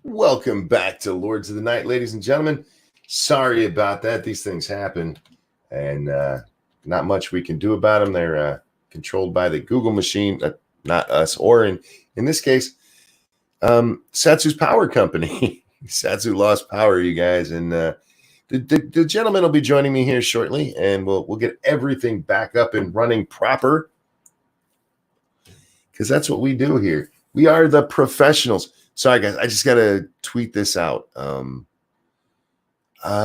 Welcome back to Lords of the Night, ladies and gentlemen. Sorry about that. These things happen, and not much we can do about them. They're controlled by the Google machine, not us, or in this case, Satsu's power company. Satsu lost power, you guys, and the gentleman will be joining me here shortly, and we'll get everything back up and running proper, because that's what we do here. We are the professionals. Sorry, guys. I just got to tweet this out. You know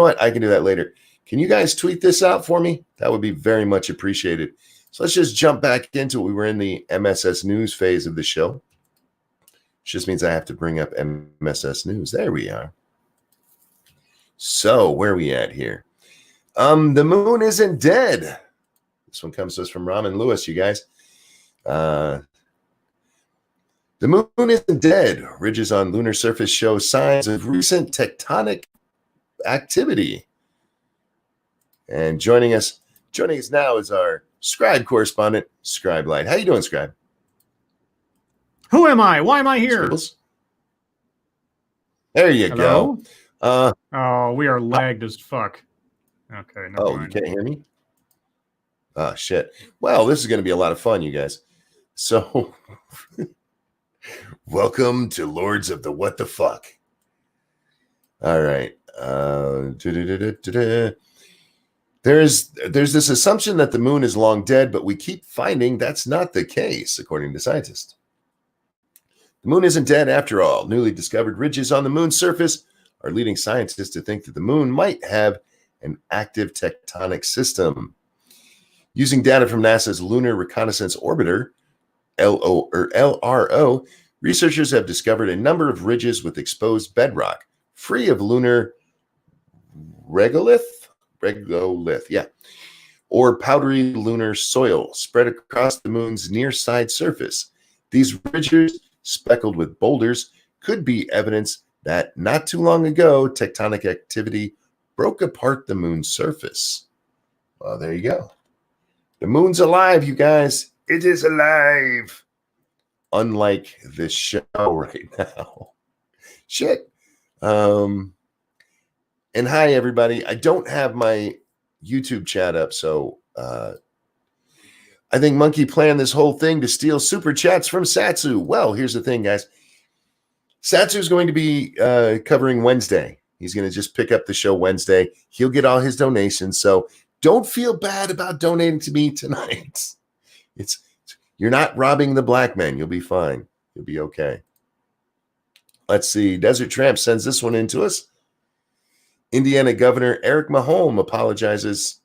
what? I can do that later. Can you guys tweet this out for me? That would be very much appreciated. So let's just jump back into it. We were in the MSS News phase of the show. Which just means I have to bring up MSS News. There we are. So where are we at here? The moon isn't dead. This one comes to us from Ramen Lewis, you guys. The moon isn't dead. Ridges on lunar surface show signs of recent tectonic activity. And joining us now is our Scribe correspondent, Scribe Light. How you doing, Scribe? Who am I? Why am I here? Scribbles? There you Hello? go. Oh, we are lagged as fuck. Okay. You can't hear me? Oh, shit. Well, this is going to be a lot of fun, you guys. So... Welcome to Lords of the What the Fuck. All right. There's this assumption that the moon is long dead, but we keep finding that's not the case, according to scientists. The moon isn't dead after all. Newly discovered ridges on the moon's surface are leading scientists to think that the moon might have an active tectonic system. Using data from NASA's Lunar Reconnaissance Orbiter, LRO, researchers have discovered a number of ridges with exposed bedrock, free of lunar regolith, or powdery lunar soil spread across the moon's near side surface. These ridges, speckled with boulders, could be evidence that not too long ago, tectonic activity broke apart the moon's surface. Well, there you go. The moon's alive, you guys. It is alive. Unlike this show right now. Shit. And hi, everybody. I don't have my YouTube chat up, so I think Monkey planned this whole thing to steal super chats from Satsu. Well, here's the thing, guys. Satsu's going to be covering Wednesday. He's going to just pick up the show Wednesday. He'll get all his donations, so don't feel bad about donating to me tonight. You're not robbing the black man. You'll be fine. You'll be okay. Let's see. Desert Tramp sends this one in to us. Indiana Governor Eric Mahone apologizes.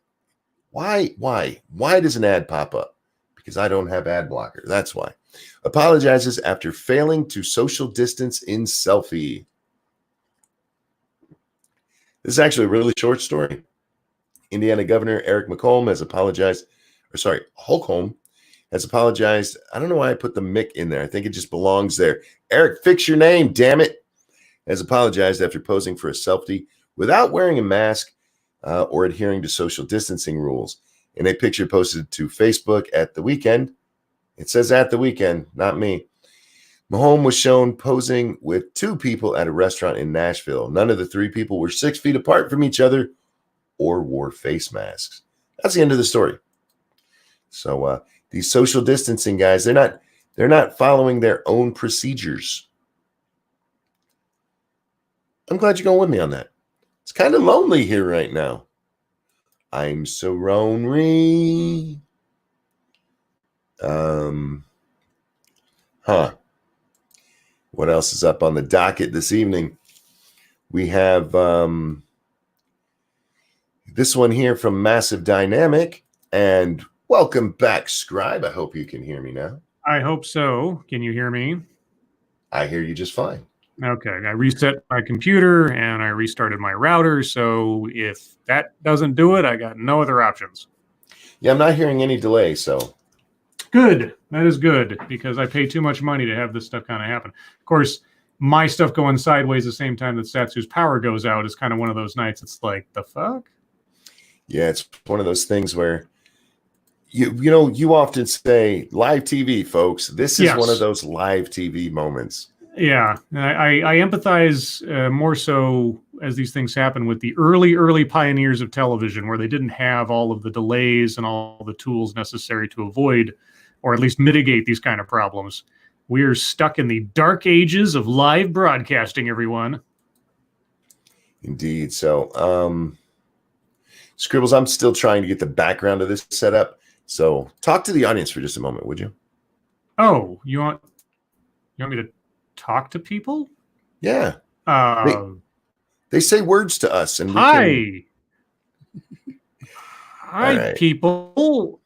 Why does an ad pop up? Because I don't have ad blocker. That's why. Apologizes after failing to social distance in selfie. This is actually a really short story. Indiana Governor Eric Holcomb has apologized. Holcomb has apologized. I don't know why I put the Mick in there. I think it just belongs there. Eric, fix your name, damn it. Has apologized after posing for a selfie without wearing a mask or adhering to social distancing rules. In a picture posted to Facebook at the weekend, it says at the weekend, not me. Mahone was shown posing with two people at a restaurant in Nashville. None of the three people were 6 feet apart from each other or wore face masks. That's the end of the story. So these social distancing guys, they're not following their own procedures. I'm glad you're going with me on that. It's kind of lonely here right now. I'm so lonely. What else is up on the docket this evening? We have this one here from Massive Dynamic. And welcome back, Scribe. I hope you can hear me now. I hope so. Can you hear me? I hear you just fine. Okay. I reset my computer and I restarted my router. So if that doesn't do it, I got no other options. Yeah, I'm not hearing any delay, so. Good. That is good because I pay too much money to have this stuff kind of happen. Of course, my stuff going sideways the same time that Satsu's power goes out is kind of one of those nights. It's like, the fuck? Yeah, it's one of those things where You often say live TV, folks. This is one of Yes. those live TV moments. Yeah, I empathize more so as these things happen with the early pioneers of television, where they didn't have all of the delays and all the tools necessary to avoid or at least mitigate these kind of problems. We are stuck in the dark ages of live broadcasting, everyone. Indeed. So, Scribbles, I'm still trying to get the background of this set up. So talk to the audience for just a moment, would you? Oh, you want me to talk to people? Yeah. They say words to us, and hi, right. people.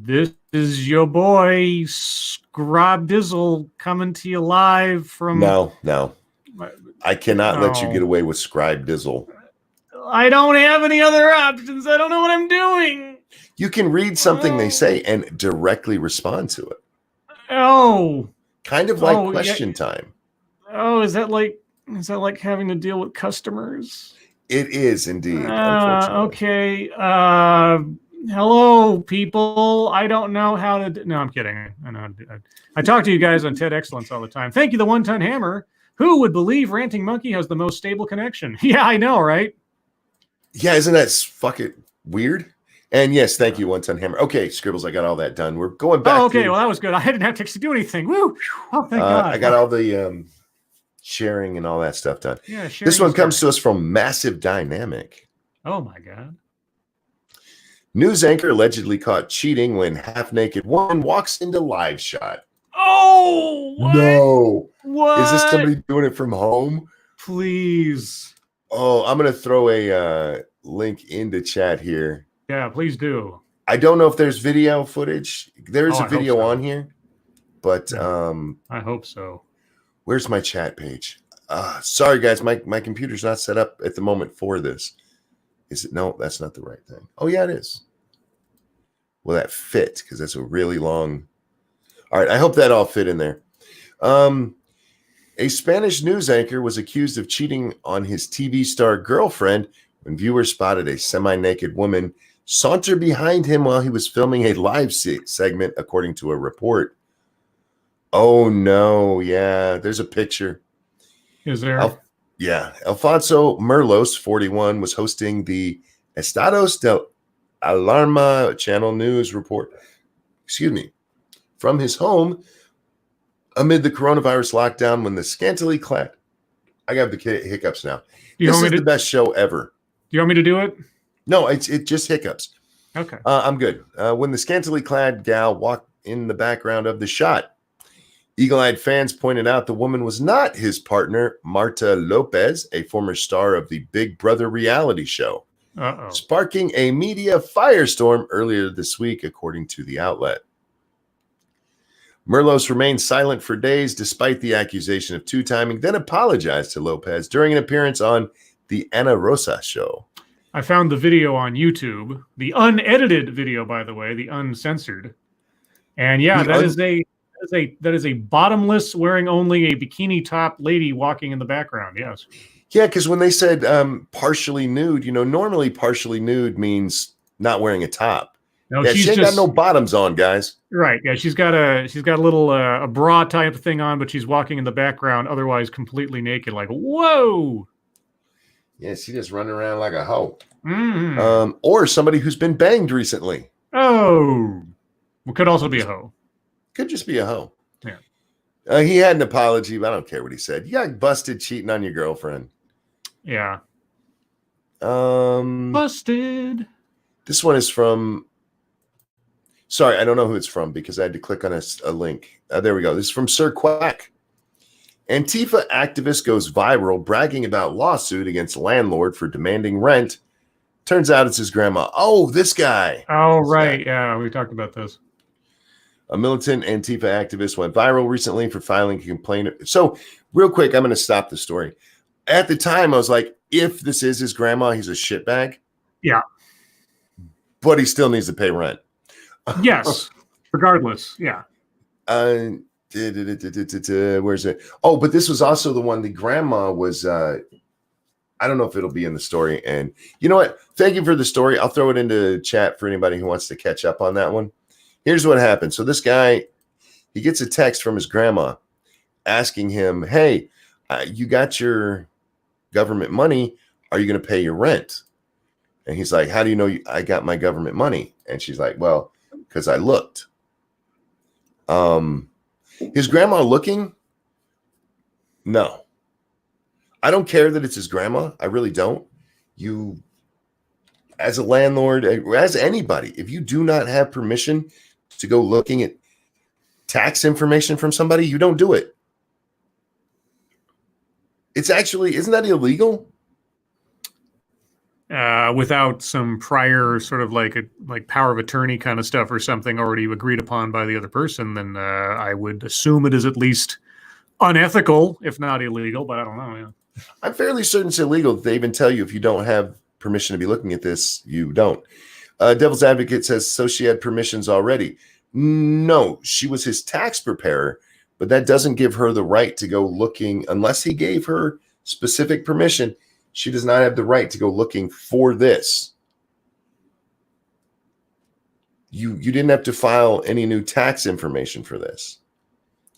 This is your boy Scribe Dizzle coming to you live from. No, I cannot let you get away with Scribe Dizzle. I don't have any other options. I don't know what I'm doing. You can read something they say and directly respond to it. Oh, kind of like question time. Oh, is that like having to deal with customers? It is indeed. Unfortunately. Okay. Hello, people. I don't know how to. No, I'm kidding. I talk to you guys on TED Excellence all the time. Thank you, the One-Ton Hammer. Who would believe Ranting Monkey has the most stable connection? Yeah, I know, right? Yeah, isn't that fucking weird? And yes, thank you, One-Ton Hammer. Okay, Scribbles, I got all that done. We're going back. Oh, okay. Well, that was good. I didn't have to actually do anything. Woo! Oh, thank God. I got all the sharing and all that stuff done. Yeah, this one comes to us from Massive Dynamic. Oh my God. News anchor allegedly caught cheating when half-naked woman walks into live shot. Oh, what? No. What? Is this somebody doing it from home? Please. Oh, I'm going to throw a link into chat here. Yeah, please do. I don't know if there's video footage. There is a video on here, but I hope so. Where's my chat page? Sorry, guys. My computer's not set up at the moment for this. Is it? No, that's not the right thing. Oh, yeah, it is. Will that fit? Because that's a really long. All right. I hope that all fit in there. A Spanish news anchor was accused of cheating on his TV star girlfriend when viewers spotted a semi-naked woman saunter behind him while he was filming a live segment, according to a report. Oh, no. Yeah, there's a picture. Is there? Alfonso Merlos, 41, was hosting the Estados del Alarma channel news report, from his home amid the coronavirus lockdown when the scantily clad. I got the hiccups now. This is the best show ever. Do you want me to do it? No, it just hiccups. Okay. I'm good. When the scantily clad gal walked in the background of the shot, eagle-eyed fans pointed out the woman was not his partner, Marta Lopez, a former star of the Big Brother reality show, sparking a media firestorm earlier this week, according to the outlet. Merlos remained silent for days despite the accusation of two-timing, then apologized to Lopez during an appearance on the Ana Rosa show. I found the video on YouTube, the unedited video, by the way, the uncensored. And yeah, that is a bottomless, wearing only a bikini top lady walking in the background. Yes. Yeah, because when they said partially nude, normally partially nude means not wearing a top. No, yeah, she ain't got no bottoms on, guys. Right. Yeah, she's got a little a bra type thing on, but she's walking in the background, otherwise completely naked. Like, whoa. Yeah, she just running around like a hoe. Mm-hmm. Or somebody who's been banged recently. Oh, well, could also be a hoe. Could just be a hoe. Yeah. He had an apology, but I don't care what he said. You got busted cheating on your girlfriend. Yeah. Busted. This one is from. Sorry, I don't know who it's from because I had to click on a link. There we go. This is from Sir Quack. Antifa activist goes viral bragging about lawsuit against landlord for demanding rent. Turns out it's his grandma. Oh, this guy. Oh, right. Yeah, we talked about this. A militant Antifa activist went viral recently for filing a complaint. So, real quick, I'm going to stop the story. At the time, I was like, if this is his grandma, he's a shitbag. Yeah. But he still needs to pay rent. Yes. Regardless. Yeah. Where's it? Oh, but this was also the one the grandma was I don't know if it'll be in the story. And you know what? Thank you for the story. I'll throw it into chat for anybody who wants to catch up on that one. Here's what happened. So this guy, he gets a text from his grandma asking him, hey, you got your government money. Are you going to pay your rent? And he's like, how do you know I got my government money? And she's like, well, because I looked. His grandma looking? No. I don't care that it's his grandma. I really don't. You, as a landlord, as anybody, if you do not have permission to go looking at tax information from somebody, you don't do it. It's actually, isn't that illegal? Without some prior sort of like power of attorney kind of stuff or something already agreed upon by the other person, then I would assume it is at least unethical, if not illegal, but I don't know. Yeah. I'm fairly certain it's illegal. They even tell you if you don't have permission to be looking at this, you don't. Devil's Advocate says, so she had permissions already. No, she was his tax preparer, but that doesn't give her the right to go looking unless he gave her specific permission. She does not have the right to go looking for this. You didn't have to file any new tax information for this.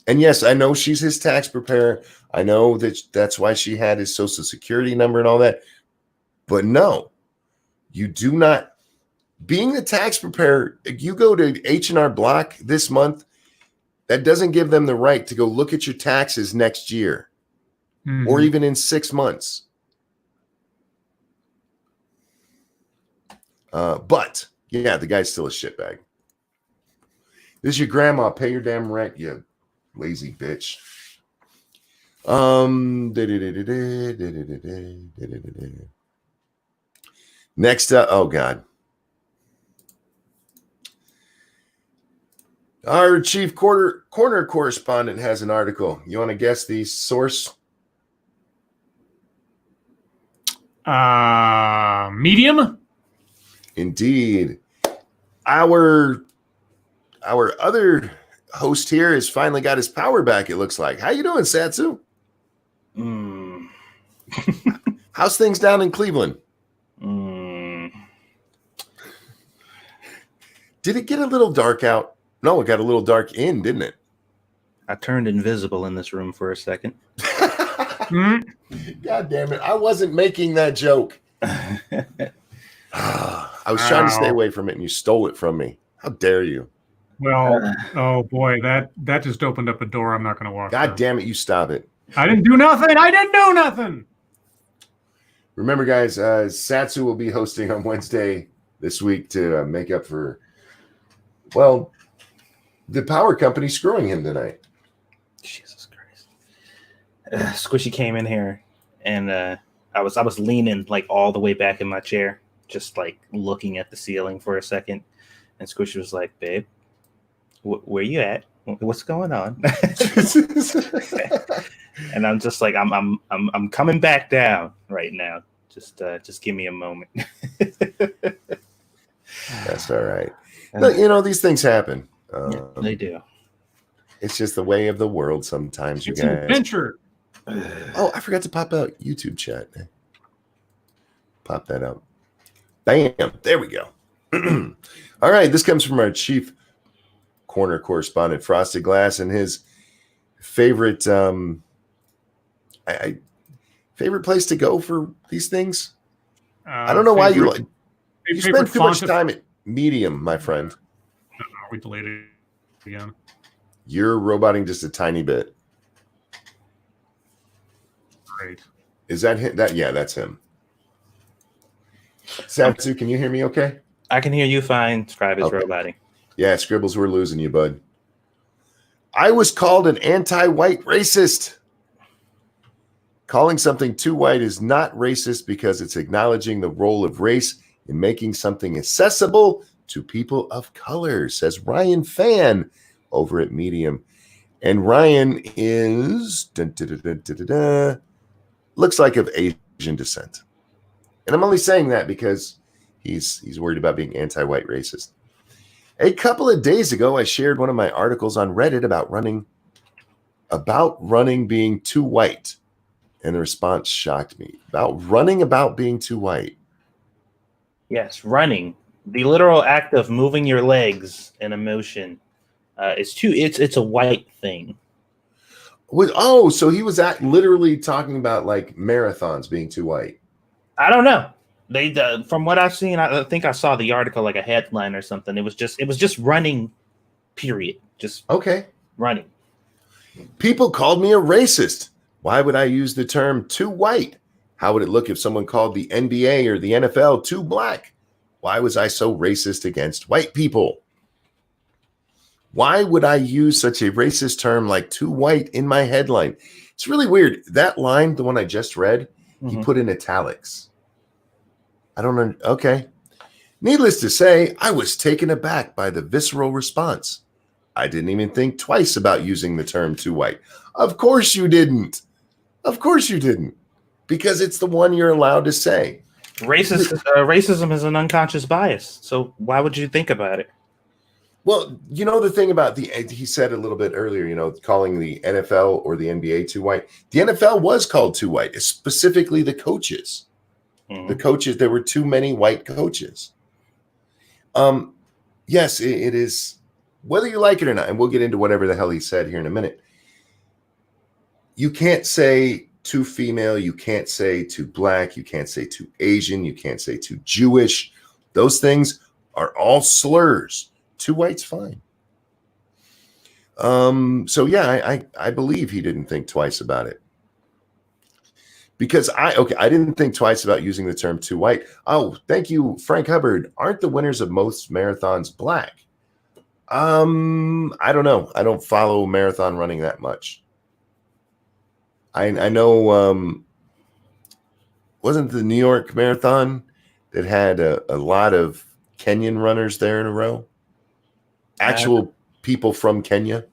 And yes, I know she's his tax preparer. I know that's why she had his social security number and all that. But no, you do not. Being the tax preparer, if you go to H&R Block this month, that doesn't give them the right to go look at your taxes next year or even in 6 months. But yeah, the guy's still a shitbag. This is your grandma. Pay your damn rent, you lazy bitch. Next up, oh God. Our chief corner correspondent has an article. You want to guess the source? Medium? Indeed. Our other host here has finally got his power back, it looks like. How you doing, Satsu? How's things down in Cleveland? Did it get a little dark out? No, it got a little dark in, didn't it? I turned invisible in this room for a second. God damn it. I wasn't making that joke. I was trying to stay away from it and you stole it from me. How dare you? Well, oh boy, that just opened up a door I'm not going to walk God through. damn it, you stop it. I didn't do nothing. I didn't do nothing. Remember, guys, Satsu will be hosting on Wednesday this week to make up for, well, the power company screwing him tonight. Jesus Christ. Squishy came in here and I was leaning like all the way back in my chair, just like looking at the ceiling for a second. And Squishy was like, babe, where you at? What's going on? And I'm just like, I'm coming back down right now. Just give me a moment. That's all right. Look, you know, these things happen. Yeah, they do. It's just the way of the world sometimes, you It's guys. an adventure. Oh, I forgot to pop out YouTube chat. Pop that up. Bam. There we go. All right. This comes from our chief corner correspondent, Frosted Glass, and his favorite favorite place to go for these things. I don't know why you spend too much time at Medium, my friend. We delayed it again. You're roboting just a tiny bit. Great. Is that him? Yeah, that's him. Satsu, can you hear me okay? I can hear you fine. Scribe is Okay. roboting. Yeah, Scribbles, we're losing you, bud. I was called an anti-white racist. Calling something too white is not racist because it's acknowledging the role of race in making something accessible to people of color, says Ryan Fan over at Medium. And Ryan is looks like of Asian descent. And I'm only saying that because he's worried about being anti-white racist. A couple of days ago, I shared one of my articles on Reddit about running being too white. And the response shocked me. About being too white. Yes, running. The literal act of moving your legs in a motion. It's a white thing. So he was literally talking about like marathons being too white. I don't know. They from what I've seen, I think I saw the article like a headline or something. It was just running, period. Just okay, running. People called me a racist. Why would I use the term too white? How would it look if someone called the NBA or the NFL too black? Why was I so racist against white people? Why would I use such a racist term like too white in my headline? It's really weird. That line, the one I just read, he put in italics. I don't know. Okay. Needless to say, I was taken aback by the visceral response. I didn't even think twice about using the term too white. Of course you didn't. Of course you didn't. Because it's the one you're allowed to say. Racism is an unconscious bias. So why would you think about it? Well, you know, the thing about he said a little bit earlier, you know, calling the NFL or the NBA too white. The NFL was called too white, specifically the coaches. The coaches, there were too many white coaches. Yes, it is, whether you like it or not, and we'll get into whatever the hell he said here in a minute. You can't say too female, you can't say too black, you can't say too Asian, you can't say too Jewish. Those things are all slurs. Too white's fine. So yeah, I believe he didn't think twice about it. Because I didn't think twice about using the term too white. Oh, thank you, Frank Hubbard. Aren't the winners of most marathons black? I don't know. I don't follow marathon running that much. I know wasn't the New York Marathon that had a lot of Kenyan runners there in a row? Actual people from Kenya?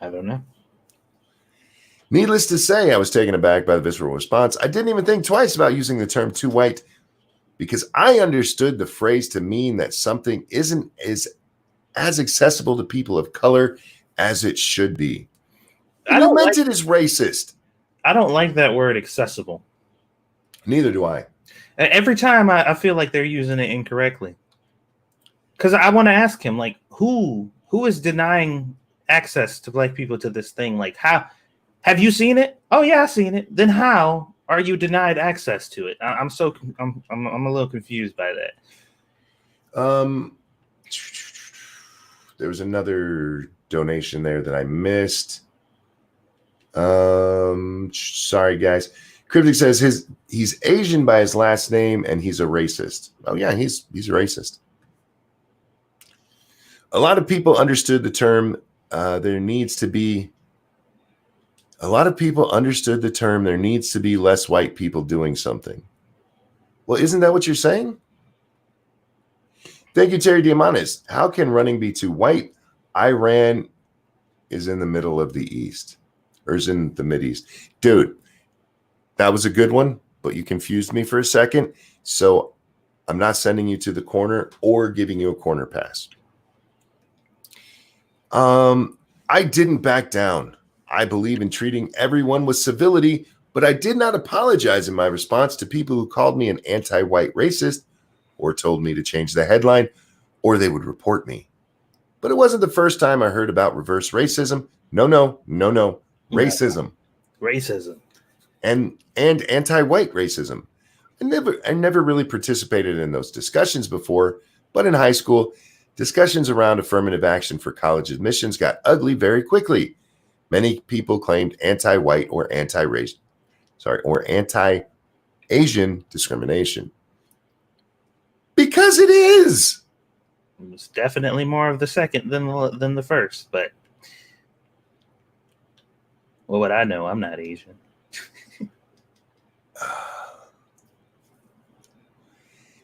I don't know. Needless to say, I was taken aback by the visceral response. I didn't even think twice about using the term too white because I understood the phrase to mean that something isn't as accessible to people of color as it should be. You meant it as racist. I don't like that word accessible. Neither do I. Every time I feel like they're using it incorrectly. Because I want to ask him, like, who is denying access to black people to this thing? Like, how have you seen it? Oh yeah, I've seen it. Then how are you denied access to it? I'm a little confused by that. There was another donation there that I missed. Sorry guys. Cryptic says he's Asian by his last name and he's a racist. Oh yeah, he's a racist. A lot of people understood the term there needs to be less white people doing something. Well, isn't that what you're saying? Thank you, Terry Diamandis. How can running be too white? Iran is in the middle of the East, or is in the Mideast. Dude, that was a good one, but you confused me for a second. So I'm not sending you to the corner or giving you a corner pass. I didn't back down. I believe in treating everyone with civility, but I did not apologize in my response to people who called me an anti-white racist or told me to change the headline or they would report me. But it wasn't the first time I heard about reverse racism. No. Racism. Racism. And anti-white racism. I never really participated in those discussions before, but in high school, discussions around affirmative action for college admissions got ugly very quickly. Many people claimed anti-white or anti-race, or anti-Asian discrimination. Because it is. It was definitely more of the second than the first, but what would I know? I'm not Asian.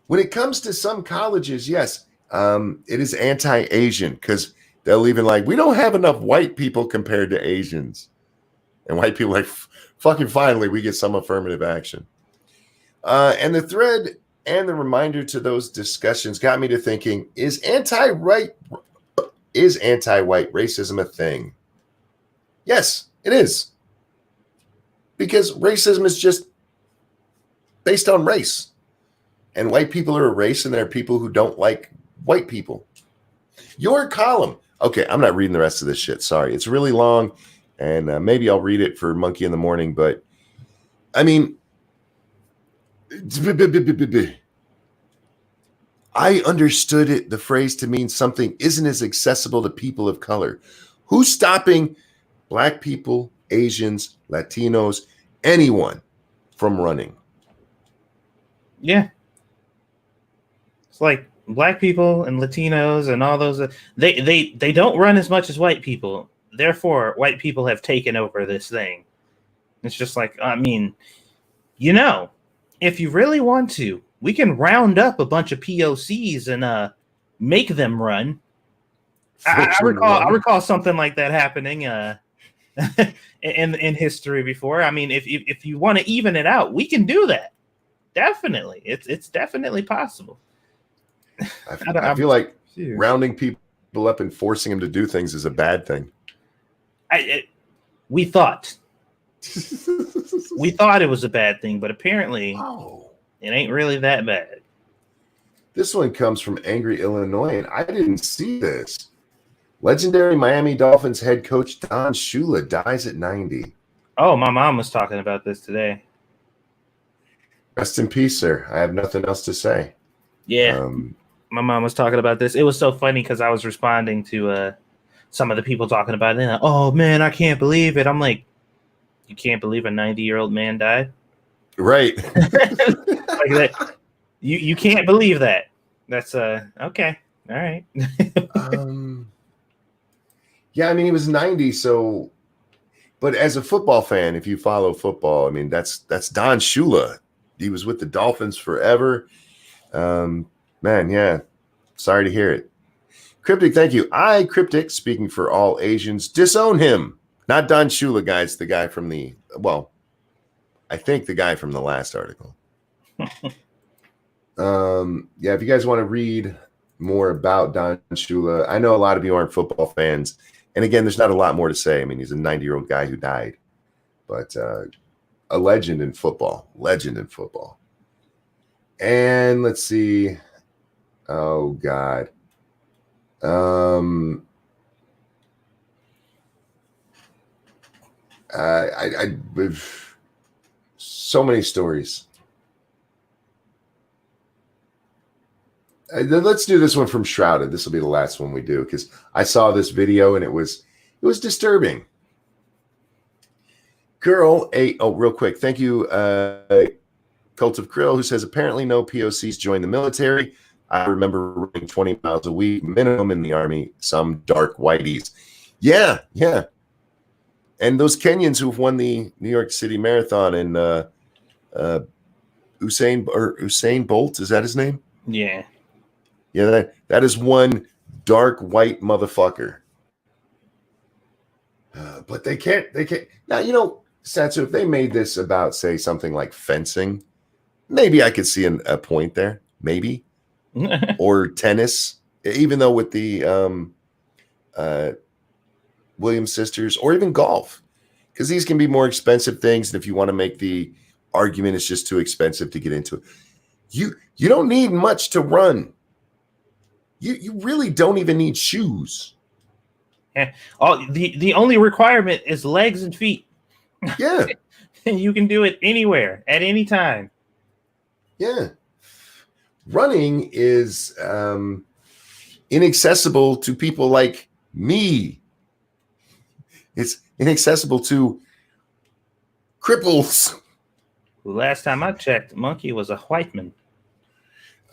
When it comes to some colleges, yes, it is anti-Asian because they'll even like, we don't have enough white people compared to Asians. And white people like, fucking finally, we get some affirmative action. And the thread and the reminder to those discussions got me to thinking, is anti-white racism a thing? Yes, it is. because racism is just based on race. And white people are a race, and there are people who don't like white people. Your column. Okay, I'm not reading the rest of this shit. Sorry. It's really long, and maybe I'll read it for Monkey in the Morning. But, I mean, I understood it, the phrase, to mean something isn't as accessible to people of color. Who's stopping Black people, Asians, Latinos, anyone from running? Yeah. It's like Black people and Latinos and all those, they don't run as much as white people. Therefore, white people have taken over this thing. It's just like, I mean, if you really want to, we can round up a bunch of POCs and make them run. I recall something like that happening in history before. I mean, if you want to even it out, we can do that. Definitely, it's definitely possible. I feel like rounding people up and forcing them to do things is a bad thing. We thought it was a bad thing, but apparently it ain't really that bad. This one comes from Angry Illinois, and I didn't see this. Legendary Miami Dolphins head coach Don Shula dies at 90. Oh, my mom was talking about this today. Rest in peace, sir. I have nothing else to say. Yeah, my mom was talking about this. It was so funny because I was responding to some of the people talking about it. And, oh, man, I can't believe it. I'm like, you can't believe a 90-year-old man died? Right. Like that. You can't believe that. That's okay. All right. Yeah, I mean, he was 90, so, but as a football fan, if you follow football, I mean, that's Don Shula. He was with the Dolphins forever. Man, yeah, sorry to hear it. Cryptic, thank you. Cryptic, speaking for all Asians, disown him. Not Don Shula, guys, the guy from I think the guy from the last article. Yeah, if you guys want to read more about Don Shula, I know a lot of you aren't football fans. And again, there's not a lot more to say. I mean, he's a 90-year-old guy who died, but a legend in football. And let's see. Oh, God. So many stories. Let's do this one from Shrouded. This will be the last one we do because I saw this video and it was disturbing. Girl, real quick. Thank you, Cult of Krill, who says apparently no POCs join the military. I remember running 20 miles a week minimum in the Army. Some dark whiteys. Yeah. And those Kenyans who've won the New York City Marathon and Usain Bolt, is that his name? Yeah. Yeah, that is one dark white motherfucker. But they can't. Now, Satsu, if they made this about, say, something like fencing, maybe I could see a point there. Maybe. Or tennis, even though with the Williams sisters, or even golf, because these can be more expensive things. And if you want to make the argument it's just too expensive to get into, you don't need much to run. You really don't even need shoes. Yeah. The only requirement is legs and feet. Yeah. You can do it anywhere at any time. Yeah. Running is inaccessible to people like me. It's inaccessible to cripples. Last time I checked, Monkey was a white man.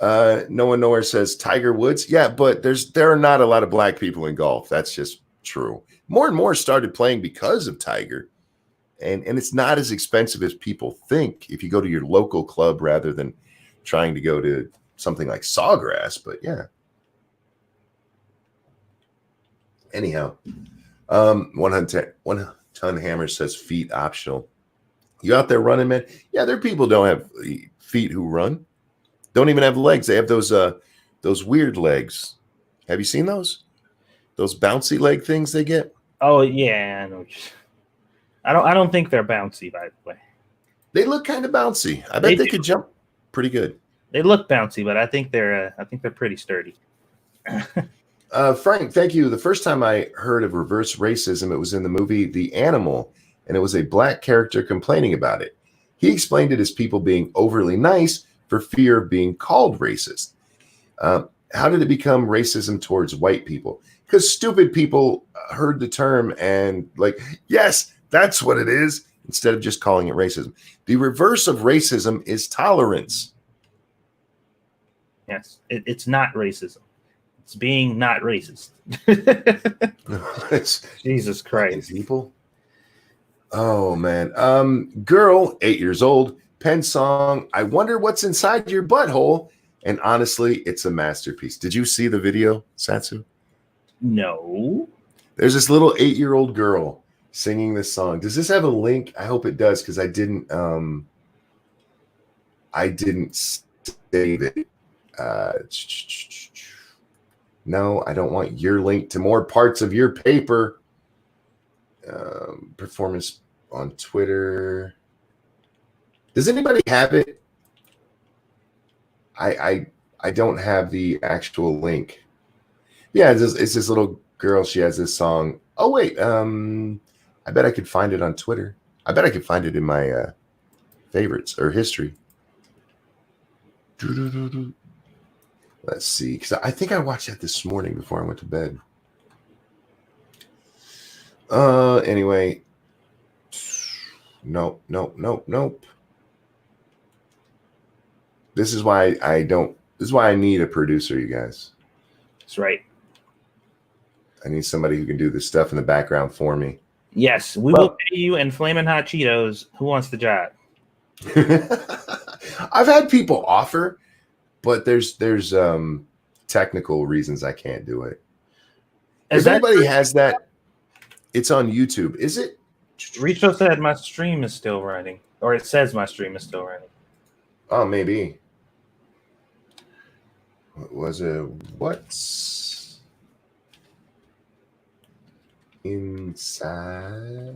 No one nowhere says Tiger Woods. Yeah, but there are not a lot of black people in golf. That's just true. More and more started playing because of Tiger. And it's not as expensive as people think if you go to your local club rather than trying to go to something like Sawgrass. But yeah. Anyhow, 1 ton hammer says feet optional. You out there running, man? Yeah, there are people who don't have feet who run. Don't even have legs. They have those weird legs. Have you seen those? Those bouncy leg things they get? Oh yeah, I know. I don't think they're bouncy, by the way. They look kind of bouncy. I bet they could jump pretty good. They look bouncy, but I think they're pretty sturdy. Frank, thank you. The first time I heard of reverse racism, it was in the movie The Animal, and it was a black character complaining about it. He explained it as people being overly nice for fear of being called racist. How did it become racism towards white people? Because stupid people heard the term and like, yes, that's what it is, instead of just calling it racism. The reverse of racism is tolerance. Yes, it's not racism. It's being not racist. Jesus Christ. People. Oh, man. Girl, 8 years old, pen song, I wonder what's inside your butthole. And honestly, it's a masterpiece. Did you see the video, Satsu? No. There's this little 8-year-old girl singing this song. Does this have a link? I hope it does, because I didn't save it. No, I don't want your link to more parts of your paper. Performance on Twitter. Does anybody have it? I don't have the actual link. Yeah, it's this little girl. She has this song. Oh wait, I bet I could find it on Twitter. I bet I could find it in my favorites or history. Let's see, because I think I watched that this morning before I went to bed. Anyway, nope. This is why I need a producer, you guys. That's right. I need somebody who can do this stuff in the background for me. Yes, we will pay you in Flamin' Hot Cheetos. Who wants the job? I've had people offer, but there's technical reasons I can't do it. If anybody has that, it's on YouTube. Is it? Richo said my stream is still running, or it says my stream is still running. Oh, maybe. What was it? What's inside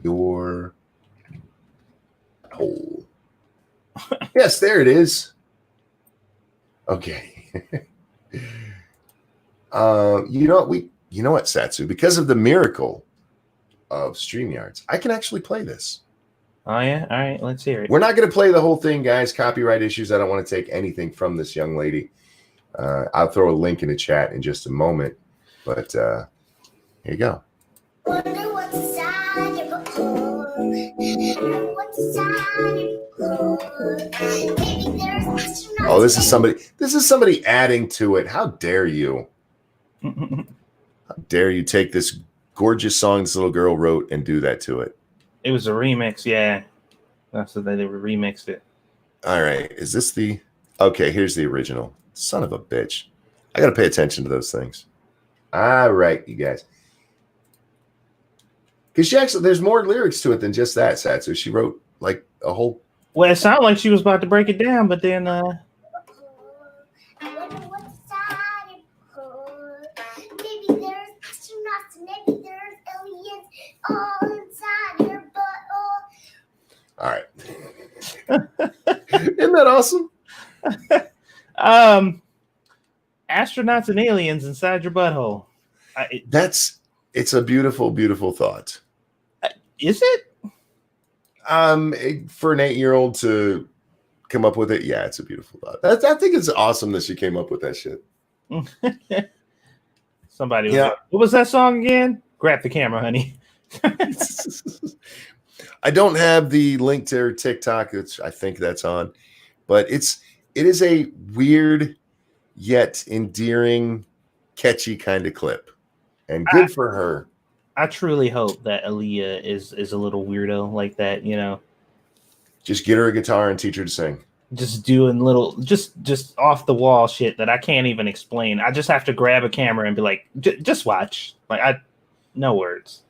your hole? Yes, there it is. Okay. You know what, Satsu? Because of the miracle of StreamYards, I can actually play this. Oh yeah, all right. Let's hear it. We're not going to play the whole thing, guys. Copyright issues. I don't want to take anything from this young lady. I'll throw a link in the chat in just a moment. But here you go. Wonder what's inside your butthole. What's inside your butthole. Maybe there's astronauts. Oh, this is somebody adding to it. How dare you? How dare you take this gorgeous song this little girl wrote and do that to it? It was a remix, yeah. That's what they remixed it. All right. Is this the... Okay, here's the original. Son of a bitch. I got to pay attention to those things. All right, you guys. Because she actually... There's more lyrics to it than just that, Satsu. She wrote, like, a whole... Well, it sounded like she was about to break it down, but then... Maybe there's astronauts, maybe there's aliens all inside your butthole. All right. Isn't that awesome? Astronauts and aliens inside your butthole. It's a beautiful, beautiful thought. Is it? For an 8-year-old to come up with it, yeah, it's a beautiful thought. I think it's awesome that she came up with that shit. Somebody was like, what was that song again? Grab the camera, honey. I don't have the link to her TikTok. I think that's on, but it is a weird yet endearing, catchy kind of clip, and good for her. I truly hope that Aaliyah is a little weirdo like that. You know, just get her a guitar and teach her to sing. Just doing little, just off the wall shit that I can't even explain. I just have to grab a camera and be like, just watch. Like no words.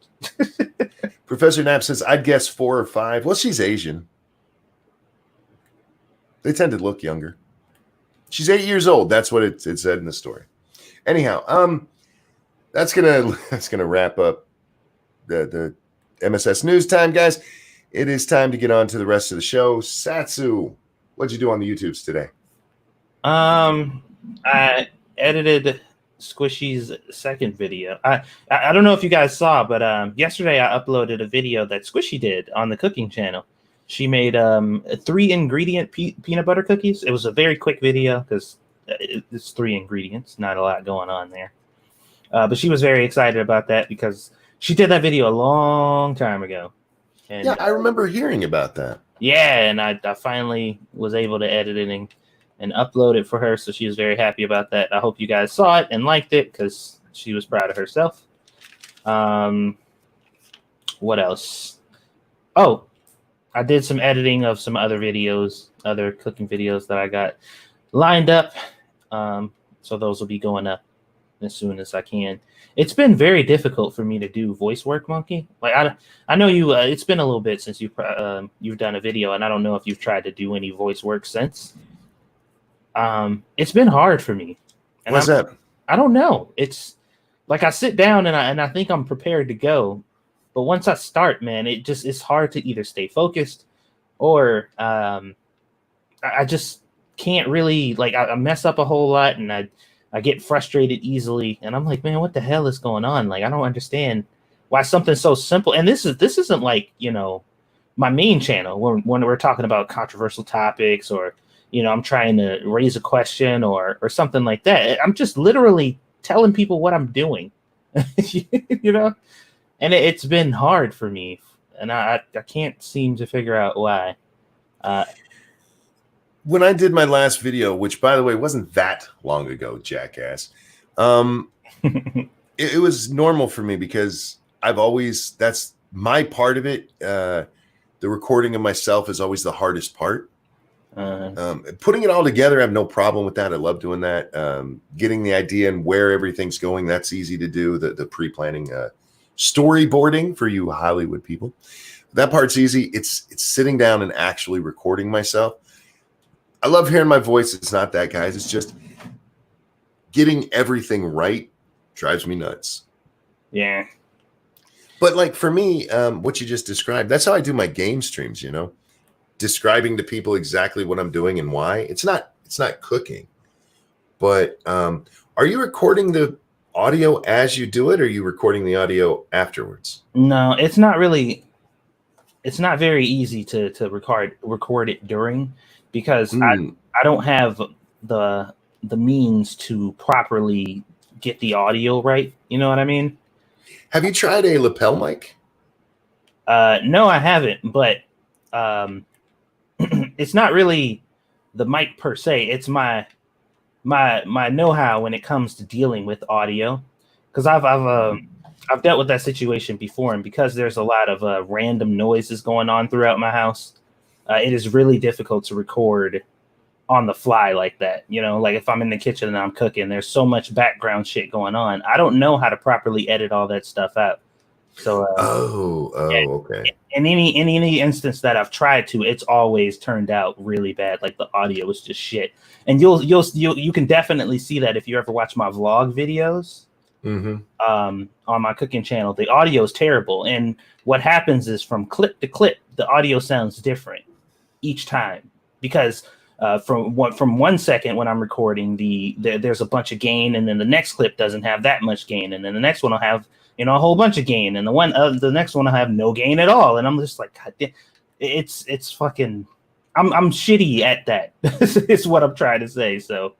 Professor Knapp says, I'd guess 4 or 5. Well, she's Asian. They tend to look younger. She's 8 years old. That's what it said in the story. Anyhow, that's gonna wrap up the MSS News time, guys. It is time to get on to the rest of the show. Satsu, what'd you do on the YouTubes today? I edited Squishy's second video. I don't know if you guys saw, but yesterday I uploaded a video that Squishy did on the cooking channel. She made 3 ingredient peanut butter cookies. It was a very quick video because it's 3 ingredients, not a lot going on there. But she was very excited about that because she did that video a long time ago. And, yeah, I remember hearing about that. Yeah, and I finally was able to edit it and upload it for her, so she was very happy about that. I hope you guys saw it and liked it because she was proud of herself. What else? Oh, I did some editing of some other videos, other cooking videos that I got lined up. So those will be going up as soon as I can. It's been very difficult for me to do voice work, Monkey. Like I know you. It's been a little bit since you've done a video, and I don't know if you've tried to do any voice work since. It's been hard for me. And What's that? I don't know. It's like I sit down and I think I'm prepared to go, but once I start, man, it's hard to either stay focused or I just can't really, like, I mess up a whole lot and I get frustrated easily, and I'm like, man, what the hell is going on? Like, I don't understand why something so simple. And this isn't like, you know, my main channel when we're talking about controversial topics or, you know, I'm trying to raise a question or something like that. I'm just literally telling people what I'm doing, you know, and it's been hard for me, and I can't seem to figure out why. When I did my last video, which by the way wasn't that long ago, jackass, it was normal for me because that's my part of it. The recording of myself is always the hardest part. Putting it all together, I have no problem with that. I love doing that. Getting the idea and where everything's going, that's easy to do. The pre-planning, storyboarding for you Hollywood people, that part's easy. It's sitting down and actually recording myself. I love hearing my voice. It's not that, guys. It's just getting everything right drives me nuts. Yeah. But like for me, what you just described, that's how I do my game streams, you know, describing to people exactly what I'm doing and why. It's not cooking. But are you recording the audio as you do it, or are you recording the audio afterwards? No, it's not very easy to record it during, because I don't have the means to properly get the audio right. You know what I mean? Have you tried a lapel mic? No, I haven't, but it's not really the mic per se. It's my know-how when it comes to dealing with audio, because I've dealt with that situation before, and because there's a lot of random noises going on throughout my house, it is really difficult to record on the fly like that. You know, like if I'm in the kitchen and I'm cooking, there's so much background shit going on. I don't know how to properly edit all that stuff out. So okay. In any instance that I've tried to, it's always turned out really bad. Like the audio is just shit, and you can definitely see that if you ever watch my vlog videos. On my cooking channel, the audio is terrible, and what happens is from clip to clip, the audio sounds different each time, because from 1 second when I'm recording, there's a bunch of gain, and then the next clip doesn't have that much gain, and then the next one will have, you know, a whole bunch of gain, and the next one will have no gain at all, and I'm just like, God damn, it's fucking, I'm shitty at that. Is what I'm trying to say. So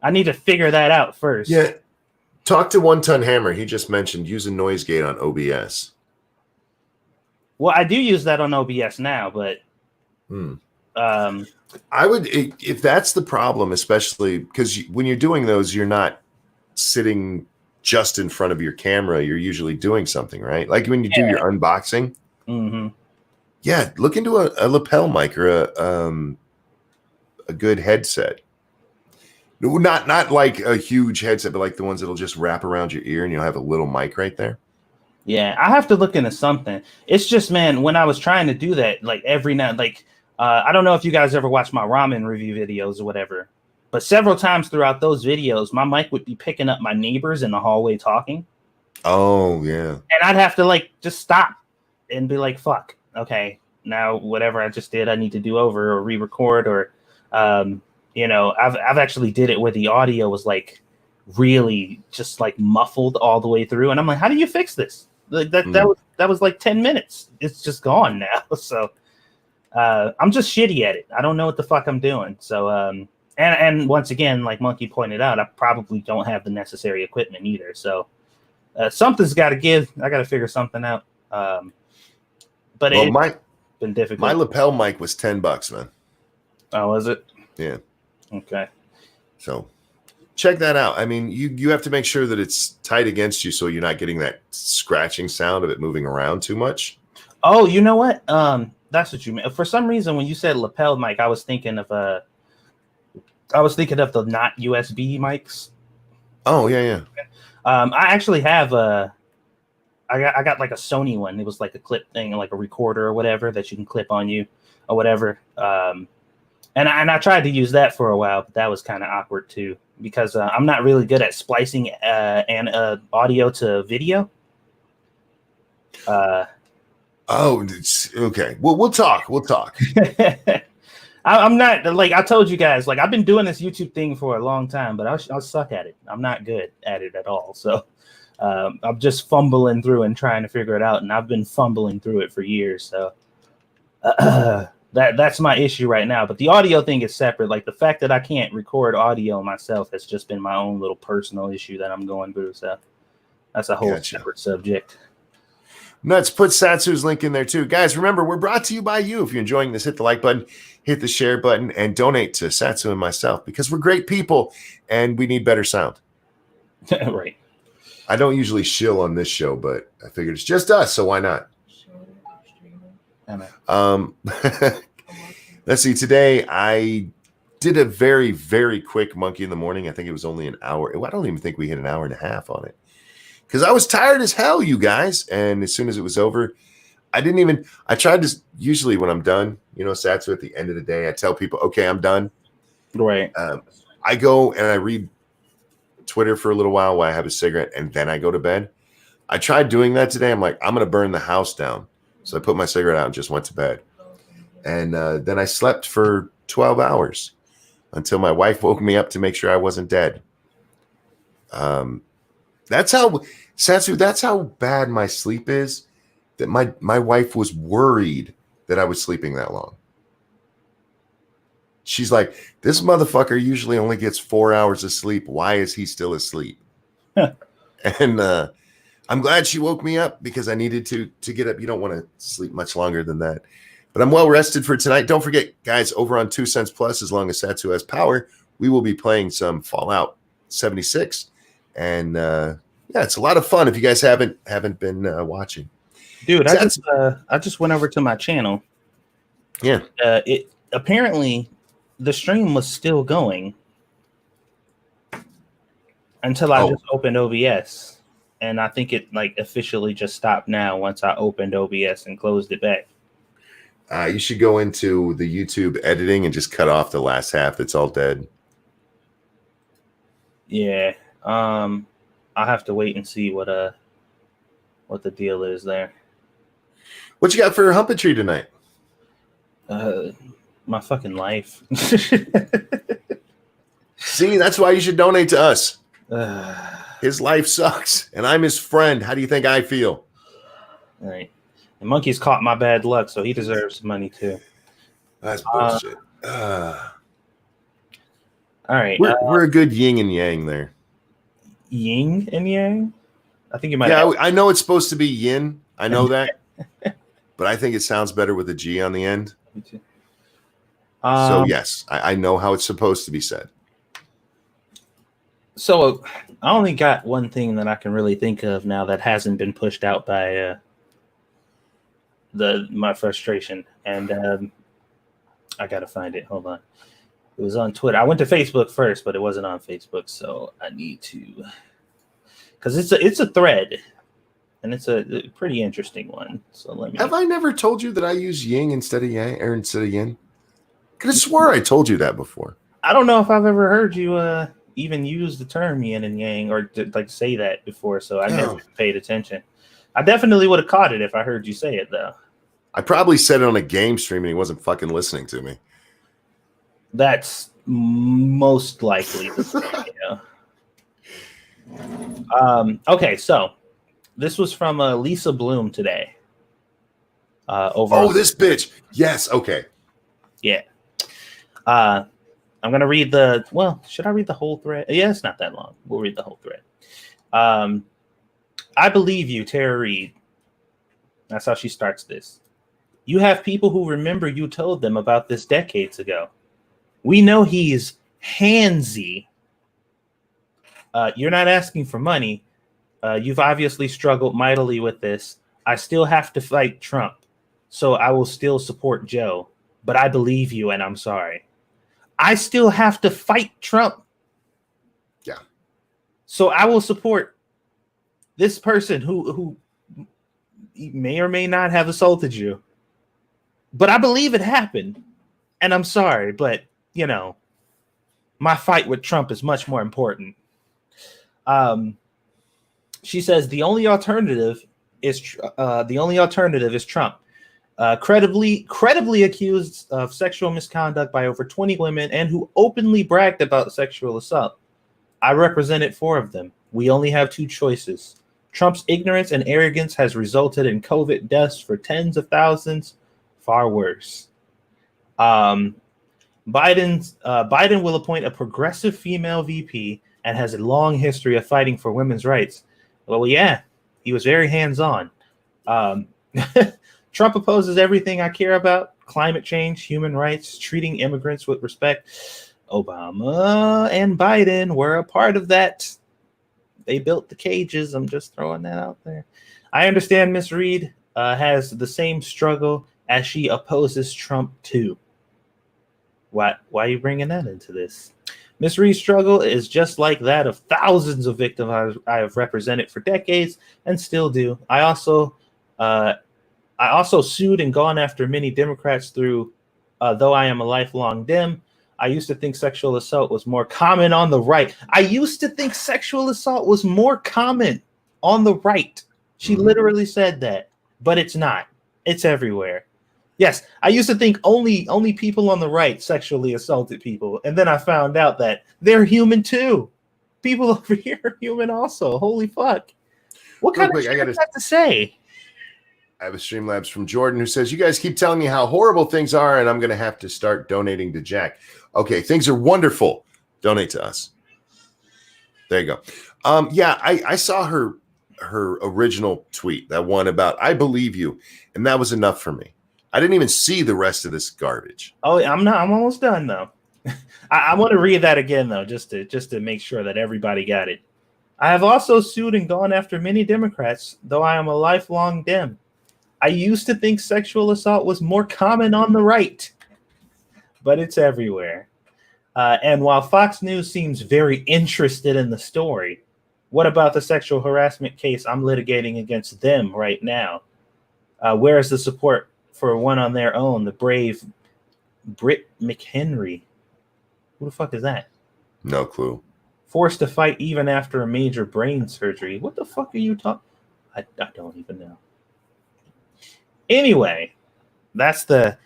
I need to figure that out first. Yeah. Talk to One Ton Hammer. He just mentioned using noise gate on OBS. Well, I do use that on OBS now, but I would, if that's the problem, especially because when you're doing those, you're not sitting just in front of your camera. You're usually doing something, right? Like when you do your unboxing. Yeah, look into a lapel mic or a good headset. Not like a huge headset, but like the ones that'll just wrap around your ear and you'll have a little mic right there. Yeah, I have to look into something. It's just, man, when I was trying to do that, like every night, like I don't know if you guys ever watch my ramen review videos or whatever, but several times throughout those videos, my mic would be picking up my neighbors in the hallway talking. Oh, yeah. And I'd have to like just stop and be like, fuck, okay, now whatever I just did, I need to do over or re-record, or I've actually did it where the audio was like really just like muffled all the way through, and I'm like, how do you fix this? Like that was like 10 minutes. It's just gone now. So I'm just shitty at it. I don't know what the fuck I'm doing. So and once again, like Monkey pointed out, I probably don't have the necessary equipment either. So something's got to give. I got to figure something out. But it's been difficult. My lapel mic was $10, man. Oh, was it? Yeah. Okay. So check that out. I mean, you have to make sure that it's tight against you so you're not getting that scratching sound of it moving around too much. Oh, you know what? That's what you meant. For some reason, when you said lapel mic, I was thinking of the not USB mics. Oh yeah. I actually have I got like a Sony one. It was like a clip thing, like a recorder or whatever that you can clip on you or whatever. And I tried to use that for a while, but that was kind of awkward too because I'm not really good at splicing and audio to video. Oh, okay. We'll talk. I'm not like I told you guys. Like I've been doing this YouTube thing for a long time, but I'll suck at it. I'm not good at it at all. So I'm just fumbling through and trying to figure it out, and I've been fumbling through it for years. So that's my issue right now. But the audio thing is separate. Like the fact that I can't record audio myself has just been my own little personal issue that I'm going through. So that's a whole separate subject. Nuts. Put Satsu's link in there too. Guys, remember, we're brought to you by you. If you're enjoying this, hit the like button, hit the share button, and donate to Satsu and myself because we're great people and we need better sound. Right. I don't usually shill on this show, but I figured it's just us, so why not? Let's see. Today I did a very, very quick monkey in the morning. I think it was only an hour. I don't even think we hit an hour and a half on it. Because I was tired as hell, you guys. And as soon as it was over, I tried to, usually when I'm done, Satsu at the end of the day, I tell people, okay, I'm done. Right. I go and I read Twitter for a little while I have a cigarette and then I go to bed. I tried doing that today. I'm like, I'm going to burn the house down. So I put my cigarette out and just went to bed. And then I slept for 12 hours until my wife woke me up to make sure I wasn't dead. That's how, Satsu, that's how bad my sleep is, that my wife was worried that I was sleeping that long. She's like, this motherfucker usually only gets 4 hours of sleep. Why is he still asleep? And I'm glad she woke me up because I needed to get up. You don't want to sleep much longer than that. But I'm well rested for tonight. Don't forget, guys, over on 2 Cents Plus, as long as Satsu has power, we will be playing some Fallout 76. And it's a lot of fun if you guys haven't been watching. Dude, I just went over to my channel. Yeah. It apparently the stream was still going until I just opened OBS. And I think it like officially just stopped now once I opened OBS and closed it back. You should go into the YouTube editing and just cut off the last half that's all dead. Yeah. I'll have to wait and see what the deal is there. What you got for Humpetry tonight? My fucking life. See, that's why you should donate to us. His life sucks, and I'm his friend. How do you think I feel? All right. The monkey's caught my bad luck, so he deserves money too. That's bullshit. All right. We're a good yin and yang there. Yin and yang? I think you might. Yeah, I know it's supposed to be yin. I know that. But I think it sounds better with a G on the end. Me too. So, yes, I know how it's supposed to be said. So, I only got one thing that I can really think of now that hasn't been pushed out by my frustration. And I got to find it. Hold on. It was on Twitter. I went to Facebook first, but it wasn't on Facebook. So, I need to... Because it's a thread. And it's a pretty interesting one. So, let me... Have I never told you that I use yin instead of yang, or instead of yin? I could have swore I told you that before. I don't know if I've ever heard you even use the term yin and yang or like say that before, so I never paid attention. I definitely would have caught it if I heard you say it, though. I probably said it on a game stream and he wasn't fucking listening to me. That's most likely the scenario. Okay, so this was from Lisa Bloom today. This bitch. Yes. Okay. Yeah. I'm going to read the... Well, should I read the whole thread? Yeah, it's not that long. We'll read the whole thread. I believe you, Tara Reid. That's how she starts this. You have people who remember you told them about this decades ago. We know he's handsy. You're not asking for money. You've obviously struggled mightily with this. I still have to fight Trump, so I will still support Joe. But I believe you, and I'm sorry. I still have to fight Trump. Yeah. So I will support this person who may or may not have assaulted you. But I believe it happened. And I'm sorry, but, you know, my fight with Trump is much more important. She says the only alternative is Trump. Credibly accused of sexual misconduct by over 20 women and who openly bragged about sexual assault. I represented 4 of them. We only have 2 choices. Trump's ignorance and arrogance has resulted in COVID deaths for tens of thousands. Far worse. Biden will appoint a progressive female VP and has a long history of fighting for women's rights. Well, yeah, he was very hands-on. Trump opposes everything I care about: climate change, human rights, treating immigrants with respect. Obama and Biden were a part of that. They built the cages. I'm just throwing that out there. I understand Miss Reid has the same struggle as she opposes Trump too. Why are you bringing that into this? Miss Reid's struggle is just like that of thousands of victims I have represented for decades and still do. I also sued and gone after many Democrats through, though I am a lifelong Dem. I used to think sexual assault was more common on the right. She literally said that, but it's not. It's everywhere. Yes, I used to think only people on the right sexually assaulted people, and then I found out that they're human too. People over here are human also. Holy fuck! What kind of shit does that have to say? I have a Streamlabs from Jordan who says, you guys keep telling me how horrible things are, and I'm going to have to start donating to Jack. Okay, things are wonderful. Donate to us. There you go. I saw her original tweet, that one about I believe you, and that was enough for me. I didn't even see the rest of this garbage. Oh, I'm almost done though. I want to read that again though, just to make sure that everybody got it. I have also sued and gone after many Democrats, though I am a lifelong Dem. I used to think sexual assault was more common on the right, but it's everywhere. And while Fox News seems very interested in the story, what about the sexual harassment case I'm litigating against them right now? Where is the support for one on their own, the brave Britt McHenry? Who the fuck is that? No clue. Forced to fight even after a major brain surgery. What the fuck are you talking? I don't even know. Anyway, that's the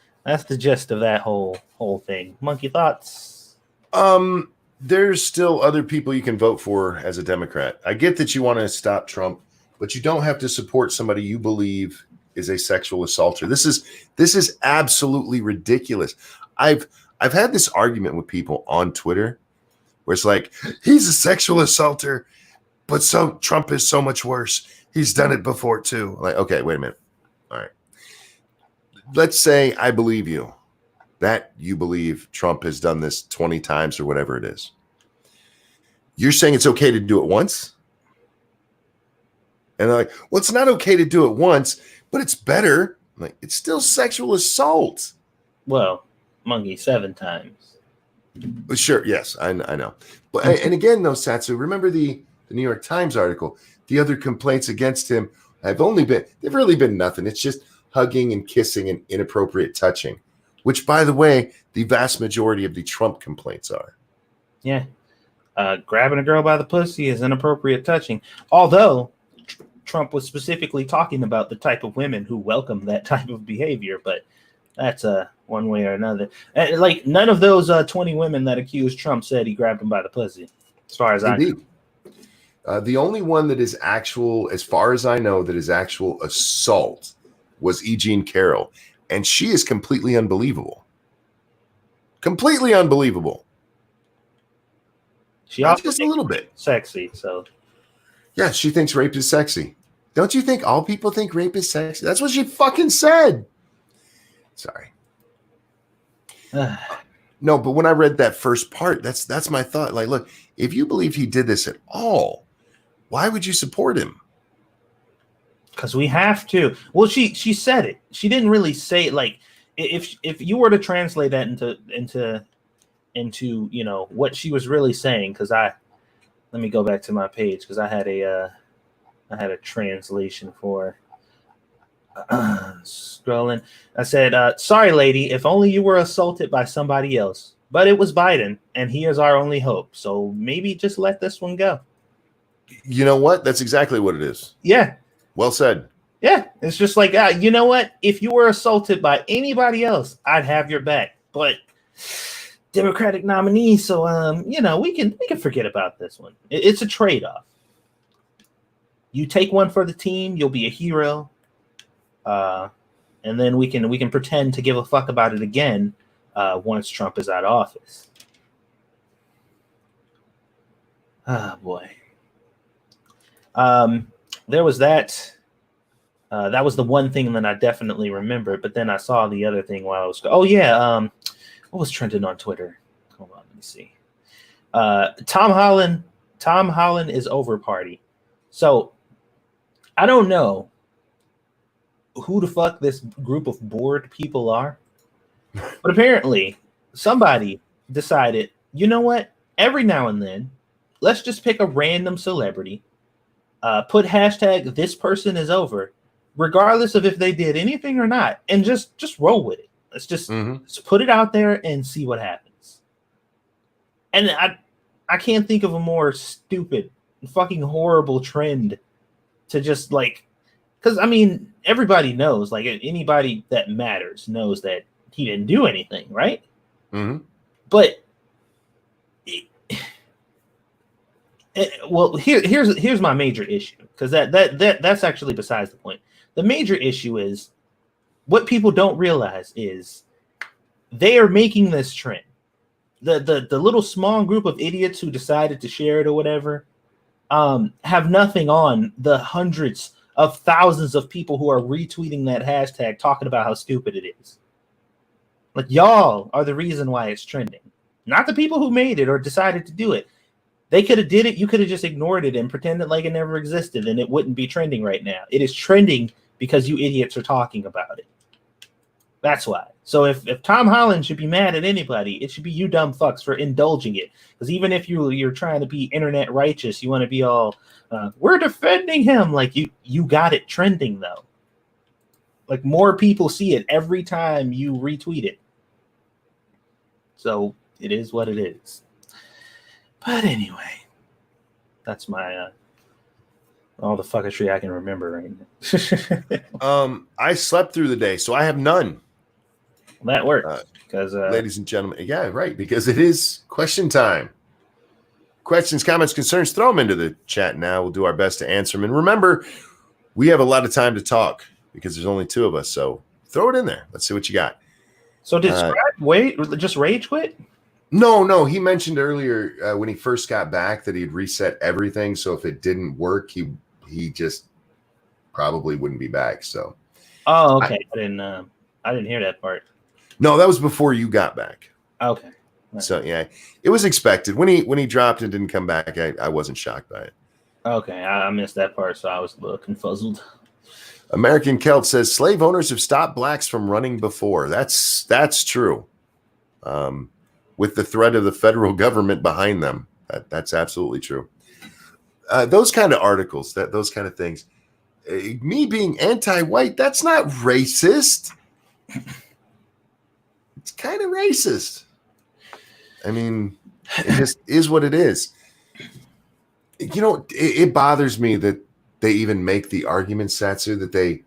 gist of that whole thing. Monkey thoughts? There's still other people you can vote for as a Democrat. I get that you want to stop Trump, but you don't have to support somebody you believe is a sexual assaulter. This is absolutely ridiculous. I've had this argument with people on Twitter where it's like, he's a sexual assaulter, but so Trump is so much worse. He's done it before too. Like, okay, wait a minute. All right. Let's say I believe you, that you believe Trump has done this 20 times or whatever it is. You're saying it's okay to do it once? And they're like, well, it's not okay to do it once, but it's better. I'm like, it's still sexual assault. Well, Monkey, 7 times. Sure, yes, I know. But and again, though, Satsu, remember the New York Times article. The other complaints against him they've really been nothing. It's just hugging and kissing and inappropriate touching, which, by the way, the vast majority of the Trump complaints are. Yeah. Grabbing a girl by the pussy is inappropriate touching. Although Trump was specifically talking about the type of women who welcome that type of behavior, but that's one way or another. And, like, none of those 20 women that accused Trump said he grabbed them by the pussy, as far as I know. The only one that is actual, as far as I know, that is actual assault was E. Jean Carroll. And she is completely unbelievable. Completely unbelievable. She Not also just a little bit. sexy, so. Yeah, she thinks rape is sexy. Don't you think all people think rape is sexy? That's what she fucking said. Sorry. No, but when I read that first part, that's my thought. Like, look, if you believe he did this at all, why would you support him? Because we have to. Well, she said it. She didn't really say it. Like, if you were to translate that into you know what she was really saying, because let me go back to my page, because I had a translation for scrolling. I said, sorry lady, if only you were assaulted by somebody else, but it was Biden and he is our only hope, so maybe just let this one go. You know what? That's exactly what it is. Yeah. Well said. Yeah, it's just like, you know what? If you were assaulted by anybody else, I'd have your back. But Democratic nominee, so you know, we can forget about this one. It's a trade-off. You take one for the team, you'll be a hero, and then we can pretend to give a fuck about it again once Trump is out of office. Ah, boy. There was that. That was the one thing that I definitely remember. But then I saw the other thing while I was. Oh yeah. What was trending on Twitter? Hold on, let me see. Tom Holland is over party. So I don't know who the fuck this group of bored people are, but apparently somebody decided, you know what? Every now and then, let's just pick a random celebrity. Put hashtag this person is over, regardless of if they did anything or not, and just roll with it. Let's just put it out there and see what happens. And I can't think of a more stupid, fucking horrible trend to just like, because I mean, everybody knows, like anybody that matters knows that he didn't do anything, right? But well, here's my major issue, because that's actually besides the point. The major issue is what people don't realize is they are making this trend. The little small group of idiots who decided to share it or whatever have nothing on the hundreds of thousands of people who are retweeting that hashtag talking about how stupid it is. Like, y'all are the reason why it's trending, not the people who made it or decided to do it. They could have did it. You could have just ignored it and pretended like it never existed, and it wouldn't be trending right now. It is trending because you idiots are talking about it. That's why. So if Tom Holland should be mad at anybody, it should be you dumb fucks for indulging it. Because even if you're trying to be internet righteous, you want to be all, we're defending him. Like, you got it trending, though. Like, more people see it every time you retweet it. So it is what it is. But anyway, that's my all the fucketry I can remember right now. I slept through the day, so I have none. That works, because ladies and gentlemen, yeah, right, because it is question time. Questions, comments, concerns, throw them into the chat now. We'll do our best to answer them. And remember, we have a lot of time to talk because there's only two of us, so throw it in there. Let's see what you got. So did Scribe just rage quit? No. He mentioned earlier when he first got back that he'd reset everything. So if it didn't work, he just probably wouldn't be back. So. Oh, okay. I didn't hear that part. No, that was before you got back. Okay. Right. So yeah, it was expected when he dropped and didn't come back. I wasn't shocked by it. Okay, I missed that part, so I was a little confuzzled. American Celt says slave owners have stopped blacks from running before. That's true. With the threat of the federal government behind them, that's absolutely true. Those kind of articles, those kind of things. Me being anti-white, that's not racist. It's kind of racist. I mean, it just is what it is. You know, it bothers me that they even make the argument, Satsu, that they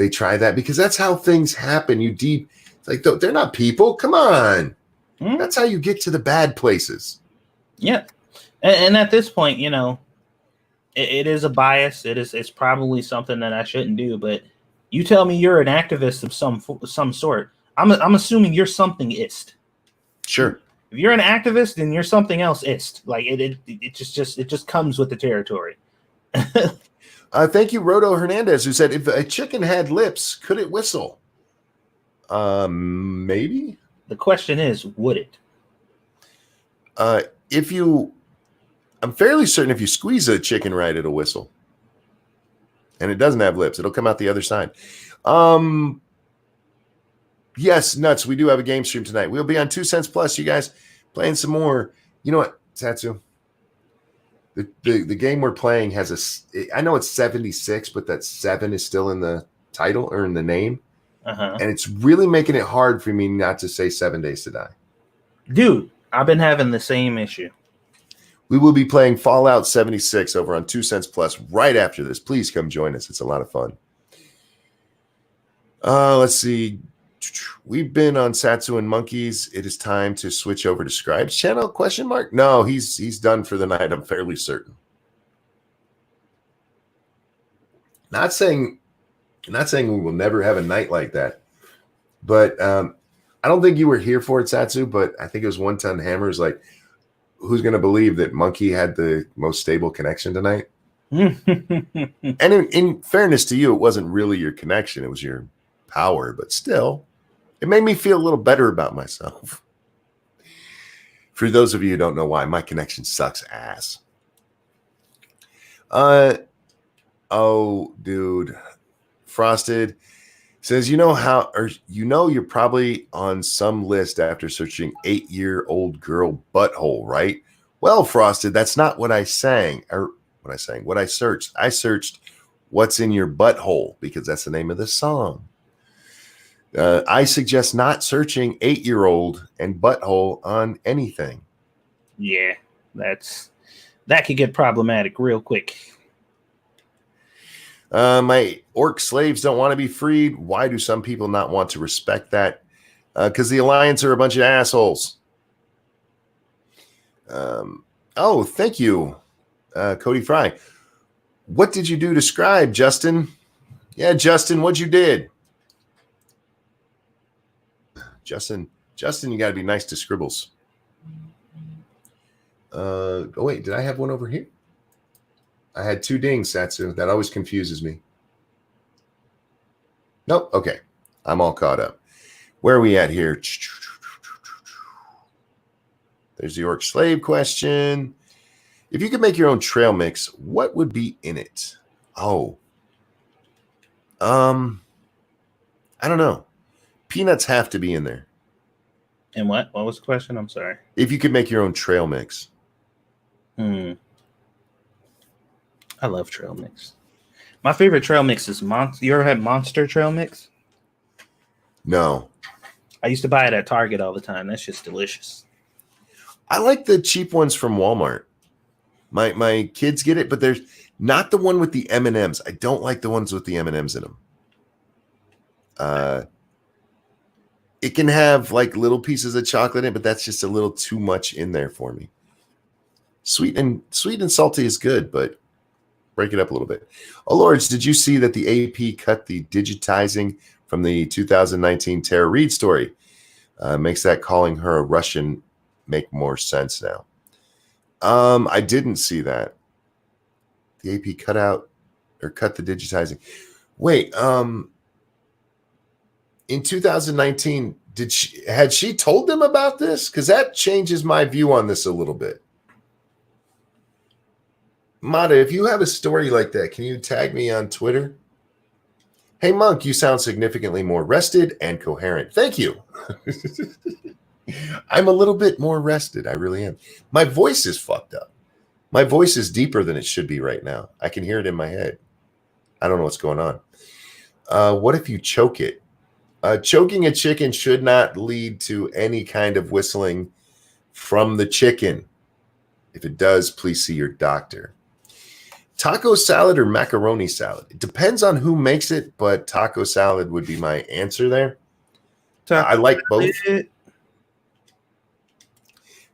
try that because that's how things happen. It's like they're not people. Come on, that's how you get to the bad places. Yeah, and at this point, you know, it is a bias. It's probably something that I shouldn't do. But you tell me you're an activist of some sort. I'm assuming you're something ist. Sure. If you're an activist, then you're something else ist. Like it just comes with the territory. Thank you, Rodo Hernandez, who said, if a chicken had lips, could it whistle? Maybe. The question is, would it? I'm fairly certain if you squeeze a chicken right, it'll whistle. And it doesn't have lips. It'll come out the other side. Yes, nuts. We do have a game stream tonight. We'll be on 2 cents plus, you guys, playing some more. You know what, Satsu? The game we're playing has I know it's 76, but that 7 is still in the title or in the name. And it's really making it hard for me not to say 7 Days to Die. Dude, I've been having the same issue. We will be playing Fallout 76 over on 2 cents plus right after this. Please come join us. It's a lot of fun. Let's see. We've been on Satsu and Monkeys. It is time to switch over to Scribe's channel? Question mark? No, he's done for the night. I'm fairly certain. Not saying we will never have a night like that, but I don't think you were here for it, Satsu. But I think it was One Ton Hammers. Like, who's going to believe that Monkey had the most stable connection tonight? And in fairness to you, it wasn't really your connection; it was your power. But still, it made me feel a little better about myself. For those of you who don't know why, my connection sucks ass. Oh, dude. Frosted says, you're probably on some list after searching 8-year-old girl butthole, right? Well, Frosted, that's not what I sang. Or what I searched. I searched what's in your butthole because that's the name of the song. I suggest not searching 8-year-old and butthole on anything. Yeah, that could get problematic real quick. My orc slaves don't want to be freed. Why do some people not want to respect that? Because the Alliance are a bunch of assholes. Oh, thank you, Cody Fry. What did you do to Scribe, Justin? Yeah, Justin, what'd you did? Justin, you got to be nice to Scribbles. Oh, wait, did I have one over here? I had 2 dings, Satsu. That always confuses me. Nope. Okay. I'm all caught up. Where are we at here? There's the orc slave question. If you could make your own trail mix, what would be in it? Oh. I don't know. Peanuts have to be in there. And what? What was the question? I'm sorry. If you could make your own trail mix. I love trail mix. My favorite trail mix is You ever had Monster trail mix? No. I used to buy it at Target all the time. That's just delicious. I like the cheap ones from Walmart. My kids get it, but there's not the one with the M&Ms. I don't like the ones with the M&Ms in them. It can have like little pieces of chocolate in it, but that's just a little too much in there for me. Sweet and salty is good, but break it up a little bit. Oh, Lords, did you see that the AP cut the digitizing from the 2019 Tara Reid story? Makes that calling her a Russian make more sense now. I didn't see that. The AP cut the digitizing. Wait, in 2019, had she told them about this? Because that changes my view on this a little bit. Mata, if you have a story like that, can you tag me on Twitter? Hey, Monk, you sound significantly more rested and coherent. Thank you. I'm a little bit more rested. I really am. My voice is fucked up. My voice is deeper than it should be right now. I can hear it in my head. I don't know what's going on. What if you choke it? Choking a chicken should not lead to any kind of whistling from the chicken. If it does, please see your doctor. Taco salad or macaroni salad? It depends on who makes it, but taco salad would be my answer there. I like both.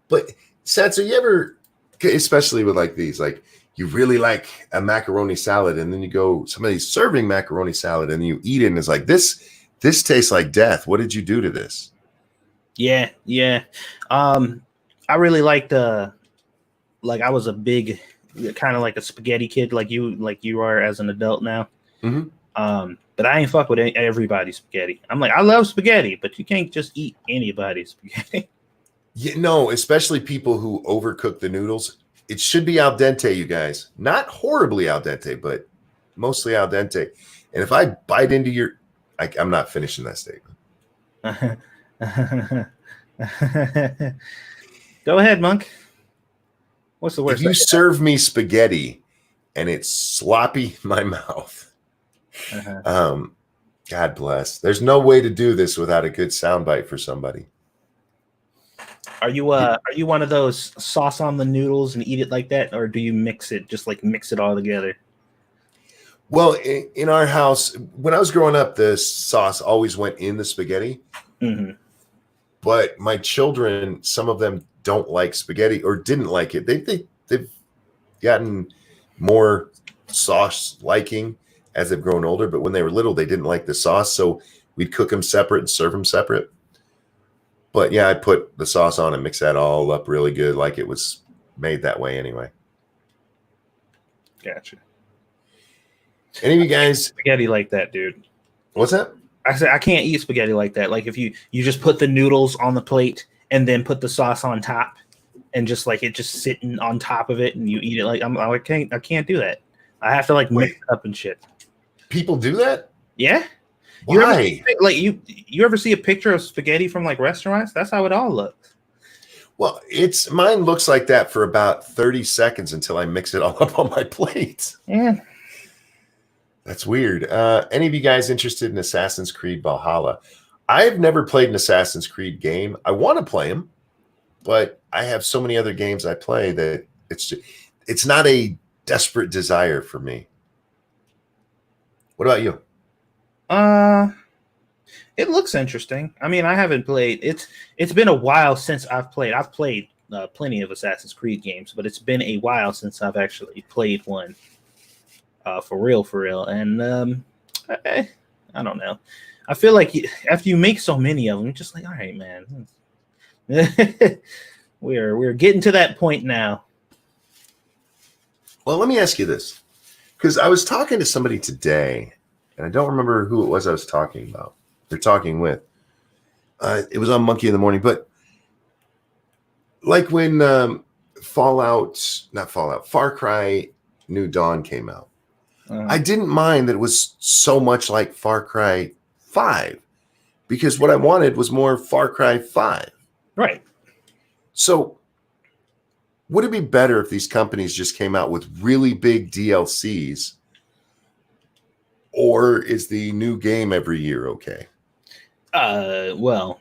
But Satsu, you ever, especially with like these, like you really like a macaroni salad, and then you go, somebody's serving macaroni salad, and you eat it, and it's like this tastes like death. What did you do to this? Yeah. I really liked like I was a big kind of like a spaghetti kid, like you are as an adult now. Mm-hmm. But I ain't fuck with everybody's spaghetti. I'm like, I love spaghetti, but you can't just eat anybody's spaghetti. Yeah, no, especially people who overcook the noodles. It should be al dente, you guys. Not horribly al dente, but mostly al dente. And if I bite into your, I'm not finishing that statement. Go ahead, Monk. What's the worst? If you serve me spaghetti and it's sloppy in my mouth, God bless. There's no way to do this without a good soundbite for somebody. Are you one of those sauce on the noodles and eat it like that, or do you mix it, just like mix it all together? Well, in our house, when I was growing up, the sauce always went in the spaghetti. Mm-hmm. But my children, some of them don't like spaghetti or didn't like it. They've gotten more sauce liking as they've grown older. But when they were little, they didn't like the sauce. So we'd cook them separate and serve them separate. But yeah, I'd put the sauce on and mix that all up really good, like it was made that way anyway. Gotcha. Any of you guys spaghetti like that, dude? What's that? I said I can't eat spaghetti like that. Like if you just put the noodles on the plate and then put the sauce on top, and just like it just sitting on top of it, and you eat it like I can't do that. I have to like mix it up and shit. People do that? Yeah. Why? You ever see a picture of spaghetti from like restaurants? That's how it all looks. Well, mine looks like that for about 30 seconds until I mix it all up on my plate. Yeah. That's weird. Any of you guys interested in Assassin's Creed Valhalla? I've never played an Assassin's Creed game. I want to play them, but I have so many other games I play that it's not a desperate desire for me. What about you? It looks interesting. I mean, I haven't played. It's been a while since I've played. I've played plenty of Assassin's Creed games, but it's been a while since I've actually played one for real. And I don't know. I feel like after you make so many of them, you're just like, all right, man. we're getting to that point now. Well, let me ask you this, because I was talking to somebody today, and I don't remember who it was I was talking about. They're talking with. It was on Monkey in the Morning, but like when Far Cry New Dawn came out, I didn't mind that it was so much like Far Cry 5, because what I wanted was more Far Cry 5. Right. So would it be better if these companies just came out with really big DLCs, or is the new game every year okay? Well,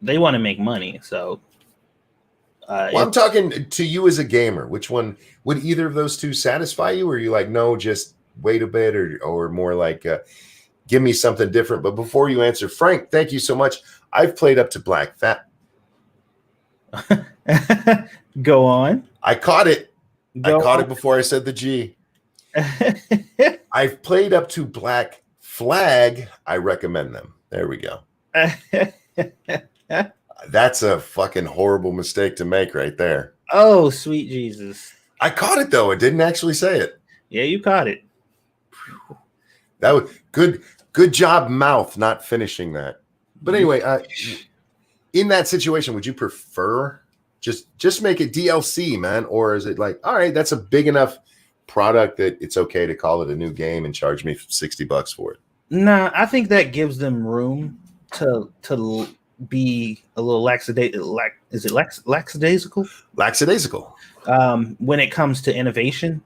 they want to make money, so. I'm talking to you as a gamer. Which one would either of those two satisfy you, or are you like, no, just wait a bit, or more like, give me something different? But before you answer, Frank, thank you so much. I've played up to Black Fat. Go on. I caught it. I caught it before I said the G. I've played up to Black Flag. I recommend them. There we go. That's a fucking horrible mistake to make right there. Oh, sweet Jesus. I caught it, though. I didn't actually say it. Yeah, you caught it. That was good job, mouth, not finishing that. But anyway, in that situation, would you prefer just make it DLC, man? Or is it like, all right, that's a big enough product that it's okay to call it a new game and charge me $60 for it? Nah, I think that gives them room to be a little lackadaisical. Lackadaisical. When it comes to innovation,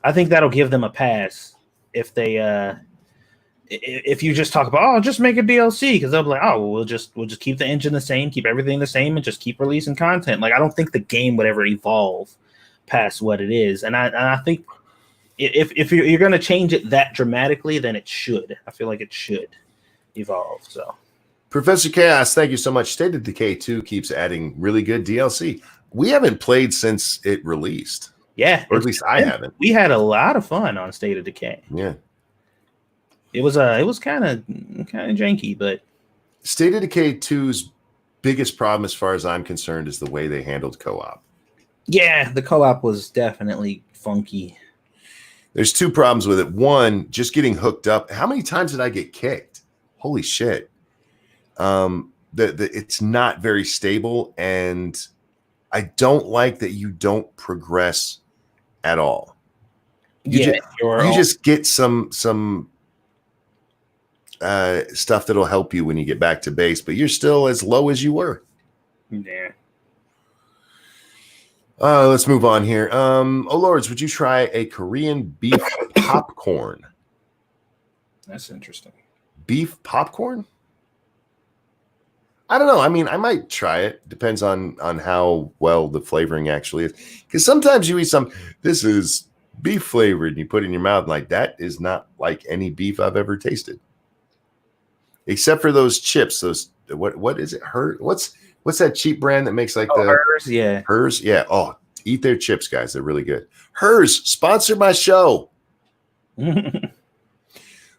I think that'll give them a pass if they if you just talk about, just make a DLC, because they'll be like, well, we'll just keep the engine the same, keep everything the same, and just keep releasing content. Like, I don't think the game would ever evolve past what it is, and I think if you're going to change it that dramatically, then it should. I feel like it should evolve. So, Professor Chaos, thank you so much. State of Decay 2 keeps adding really good DLC. We haven't played since it released. Yeah, or at least I haven't. We had a lot of fun on State of Decay. Yeah, it was kind of janky, but State of Decay 2's biggest problem, as far as I'm concerned, is the way they handled co-op. Yeah, the co-op was definitely funky. There's two problems with it. One, just getting hooked up. How many times did I get kicked? Holy shit. It's not very stable, and I don't like that you don't progress at all. You just get some stuff that'll help you when you get back to base, but you're still as low as you were. Yeah. Let's move on here. Oh Lords, would you try a Korean beef popcorn? That's interesting. Beef popcorn? I don't know. I mean, I might try it. Depends on how well the flavoring actually is. Because sometimes you eat this is beef flavored, and you put it in your mouth, and like, that is not like any beef I've ever tasted. Except for those chips. Those what is it? What's that cheap brand that makes like Hers? Yeah. Hers? Yeah. Oh, eat their chips, guys. They're really good. Hers, sponsor my show.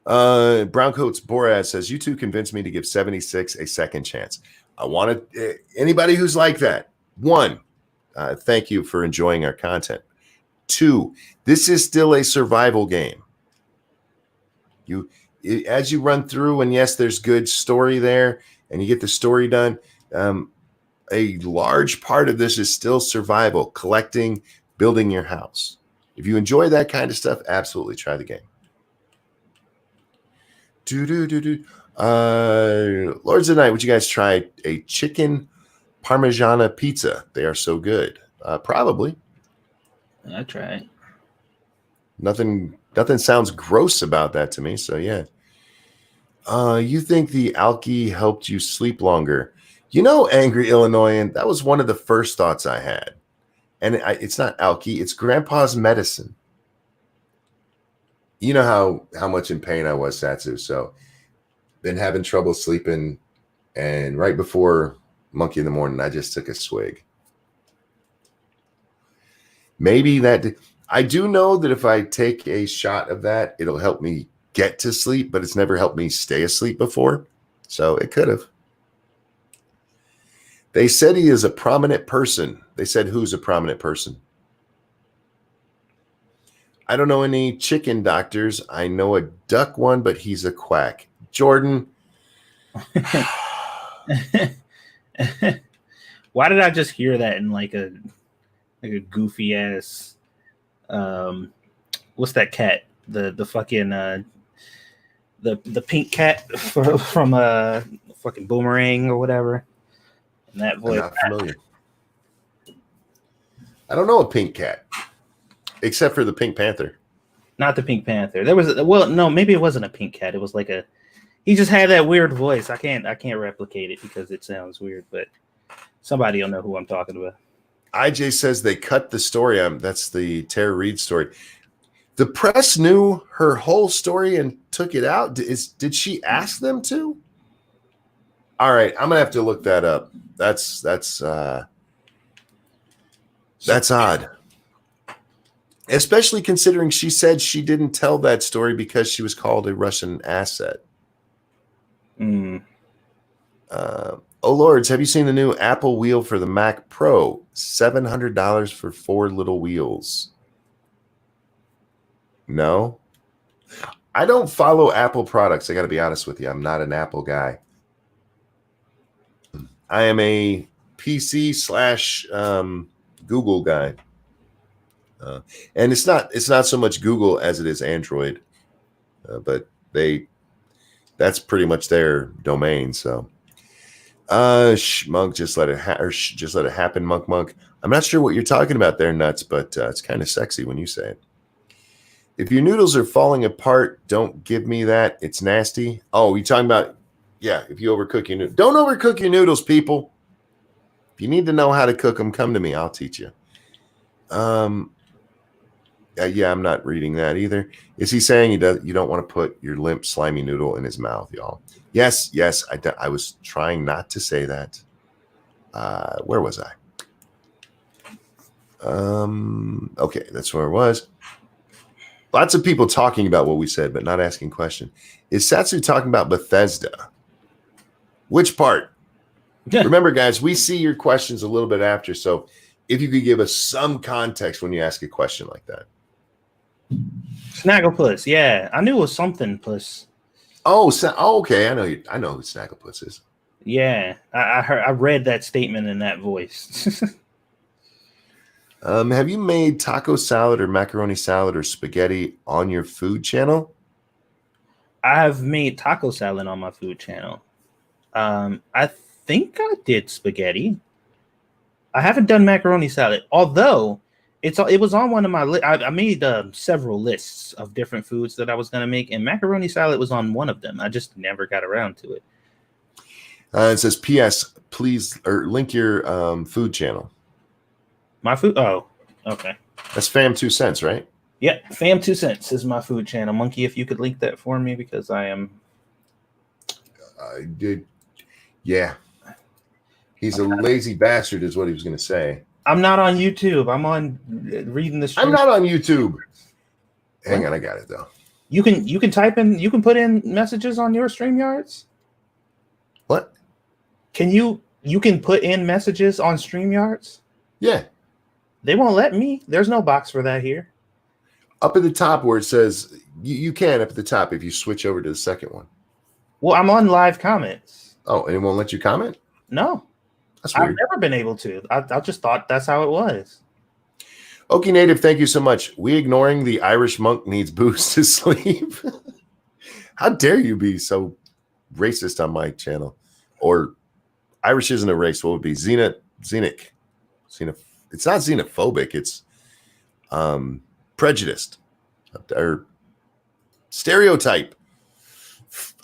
Browncoats Boraz says, you two convinced me to give 76 a second chance. I want anybody who's like that. One, thank you for enjoying our content. Two, this is still a survival game. As you run through, and yes, there's good story there, and you get the story done. A large part of this is still survival, collecting, building your house. If you enjoy that kind of stuff, absolutely try the game. Lords of the Night, would you guys try a chicken parmigiana pizza? They are so good. Probably. I'll try it. Nothing sounds gross about that to me. So yeah. You think the alky helped you sleep longer? You know, Angry Illinoisan, that was one of the first thoughts I had. And it's not alky, it's grandpa's medicine. You know how much in pain I was, Satsu. So been having trouble sleeping. And right before Monkey in the Morning, I just took a swig. Maybe I do know that if I take a shot of that, it'll help me get to sleep, but it's never helped me stay asleep before. So it could have. They said he is a prominent person. They said, who's a prominent person? I don't know any chicken doctors. I know a duck one, but he's a quack. Jordan. Why did I just hear that in like a goofy ass what's that cat? The fucking the pink cat from fucking Boomerang or whatever. And that voice. I'm not familiar. I don't know a pink cat, except for the Pink Panther. Not the Pink Panther. There was no, maybe it wasn't a pink cat. It was like he just had that weird voice. I can't replicate it because it sounds weird, but somebody will know who I'm talking about. IJ says they cut the story. That's the Tara Reid story. The press knew her whole story and took it out. Did she ask them to? All right, I'm gonna have to look that up. That's odd. Especially considering she said she didn't tell that story because she was called a Russian asset. Oh Lords, have you seen the new Apple wheel for the Mac Pro? $700 for 4 little wheels. No, I don't follow Apple products. I got to be honest with you. I'm not an Apple guy. I am a PC / Google guy. And it's not so much Google as it is Android, but that's pretty much their domain. So, Monk, just let it happen, Monk. I'm not sure what you're talking about there, Nuts, but it's kind of sexy when you say it. If your noodles are falling apart, don't give me that. It's nasty. Oh, you're talking about, yeah, if you overcook your noodles. Don't overcook your noodles, people. If you need to know how to cook them, come to me. I'll teach you. Yeah, I'm not reading that either. Is he saying you don't want to put your limp, slimy noodle in his mouth, y'all? Yes. I was trying not to say that. Where was I? Okay, that's where it was. Lots of people talking about what we said, but not asking question. Is Satsu talking about Bethesda? Which part? Remember, guys, we see your questions a little bit after, so if you could give us some context when you ask a question like that. Snagglepuss, yeah. I knew it was something puss. Oh, okay. I know who Snagglepuss is. Yeah, I read that statement in that voice. Have you made taco salad or macaroni salad or spaghetti on your food channel? I've made taco salad on my food channel. I think I did spaghetti. I haven't done macaroni salad, although it was on one of my I made several lists of different foods that I was going to make, and macaroni salad was on one of them. I just never got around to it. It says, P.S. Please link your food channel. My food. Oh, okay. That's Fam 2 cents, right? Yep, Fam 2 cents is my food channel. Monkey, if you could link that for me, because I am. I did. Yeah. He's a lazy bastard, is what he was going to say. I'm not on YouTube. I'm on reading the stream. I'm not on YouTube. Hang on, I got it though. You can type in. You can put in messages on your StreamYards. What? Can you can put in messages on StreamYards? Yeah. They won't let me. There's no box for that here. Up at the top where it says you can up at the top if you switch over to the second one. Well, I'm on live comments. Oh, and it won't let you comment? No. That's weird. I've never been able to. I just thought that's how it was. Okie Native, thank you so much. We ignoring the Irish monk needs boost to sleep. How dare you be so racist on my channel? Or Irish isn't a race. What would be xenic? It's not xenophobic. It's prejudiced or stereotype.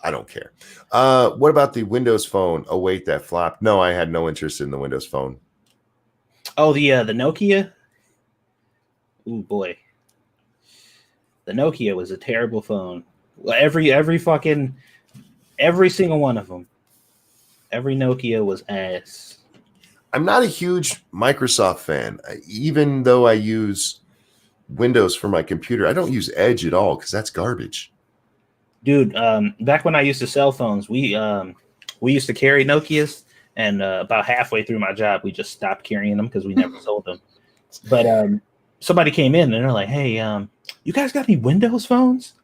I don't care. What about the Windows Phone? Oh wait, that flopped. No, I had no interest in the Windows Phone. Oh, the Nokia. Ooh boy, the Nokia was a terrible phone. Every single one of them. Every Nokia was ass. I'm not a huge Microsoft fan, even though I use Windows for my computer. I don't use Edge at all because that's garbage. Dude, back when I used to sell phones, we used to carry Nokias, and about halfway through my job, we just stopped carrying them because we never sold them. But somebody came in and they're like, "Hey, you guys got any Windows phones?"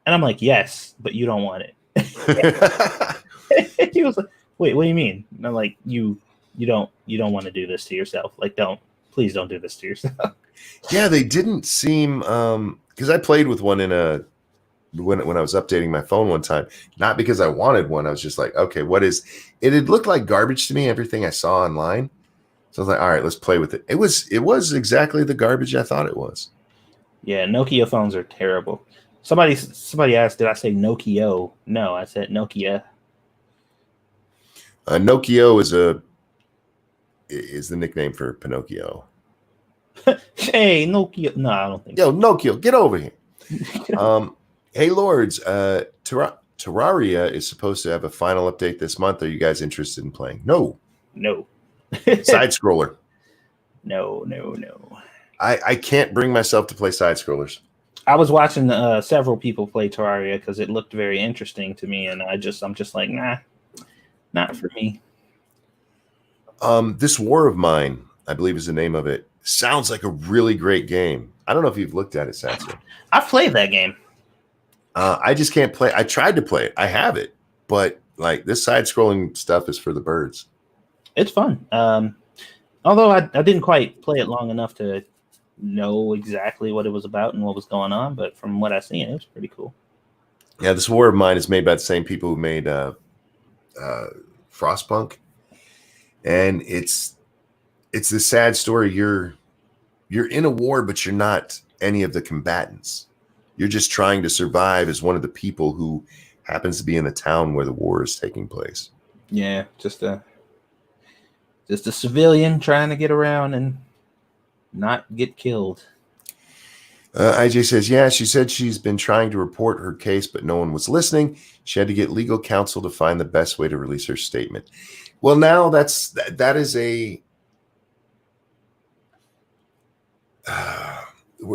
And I'm like, "Yes, but you don't want it." He was like, "Wait, what do you mean?" And I'm like, "You don't want to do this to yourself. Like, please don't do this to yourself." Yeah, they didn't seem because I played with one when I was updating my phone one time, not because I wanted one. I was just like, okay, what is it? It looked like garbage to me, everything I saw online. So I was like, all right, let's play with it. It was exactly the garbage I thought it was. Yeah, Nokia phones are terrible. Somebody asked, did I say Nokia? No, I said Nokia. Nokia is the nickname for Pinocchio. Hey, Nokia. No, I don't think. Yo, Nokia, get over here. Hey, Lords, Terraria is supposed to have a final update this month. Are you guys interested in playing? No. Side scroller. No. I can't bring myself to play side scrollers. I was watching several people play Terraria because it looked very interesting to me, and I'm just like, nah, not for me. This War of Mine, I believe is the name of it, sounds like a really great game. I don't know if you've looked at it, Satsu. I've played that game. I just can't play. I tried to play it. I have it, but like this side-scrolling stuff is for the birds. It's fun. Although I didn't quite play it long enough to know exactly what it was about and what was going on, but from what I've seen, it was pretty cool. Yeah, this War of Mine is made by the same people who made Frostpunk, and it's the sad story. You're in a war, but you're not any of the combatants. You're just trying to survive as one of the people who happens to be in the town where the war is taking place. Yeah, just a civilian trying to get around and not get killed. IJ says, yeah, she said she's been trying to report her case, but no one was listening. She had to get legal counsel to find the best way to release her statement. Well, now that is a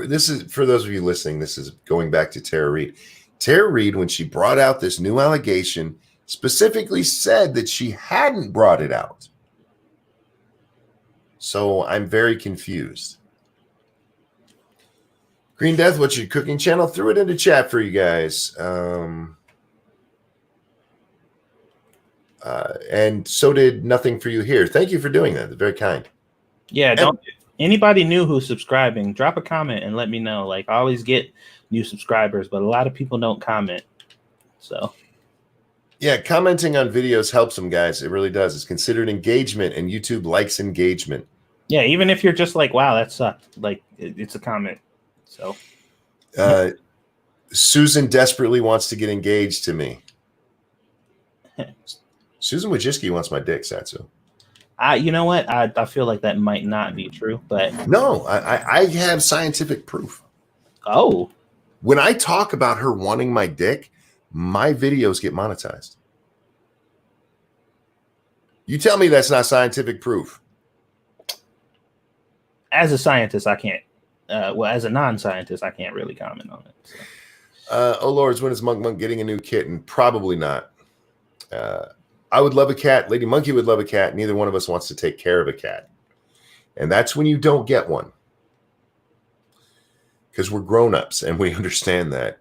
this is, for those of you listening, this is going back to Tara Reid. Tara Reid, when she brought out this new allegation, specifically said that she hadn't brought it out. So I'm very confused. Green Death, what's your cooking channel? Threw it into chat for you guys. And so did Nothing For You Here. Thank you for doing that. Very kind. Yeah, don't anybody new who's subscribing, drop a comment and let me know. Like, I always get new subscribers, but a lot of people don't comment. So yeah, commenting on videos helps them, guys. It really does. It's considered engagement, and YouTube likes engagement. yeah, even if you're just like, wow, that sucked. Like, it's a comment. So Susan desperately wants to get engaged to me. Susan Wojcicki wants my dick, Satsu. You know what? I feel like that might not be true, but no, I have scientific proof. Oh, when I talk about her wanting my dick, my videos get monetized. You tell me that's not scientific proof. As a scientist, I can't. Well, as a non-scientist, I can't really comment on it. So. Oh Lords, when is Monk getting a new kitten? Probably not. I would love a cat. Lady Monkey would love a cat. Neither one of us wants to take care of a cat. And that's when you don't get one. Because we're grown-ups and we understand that.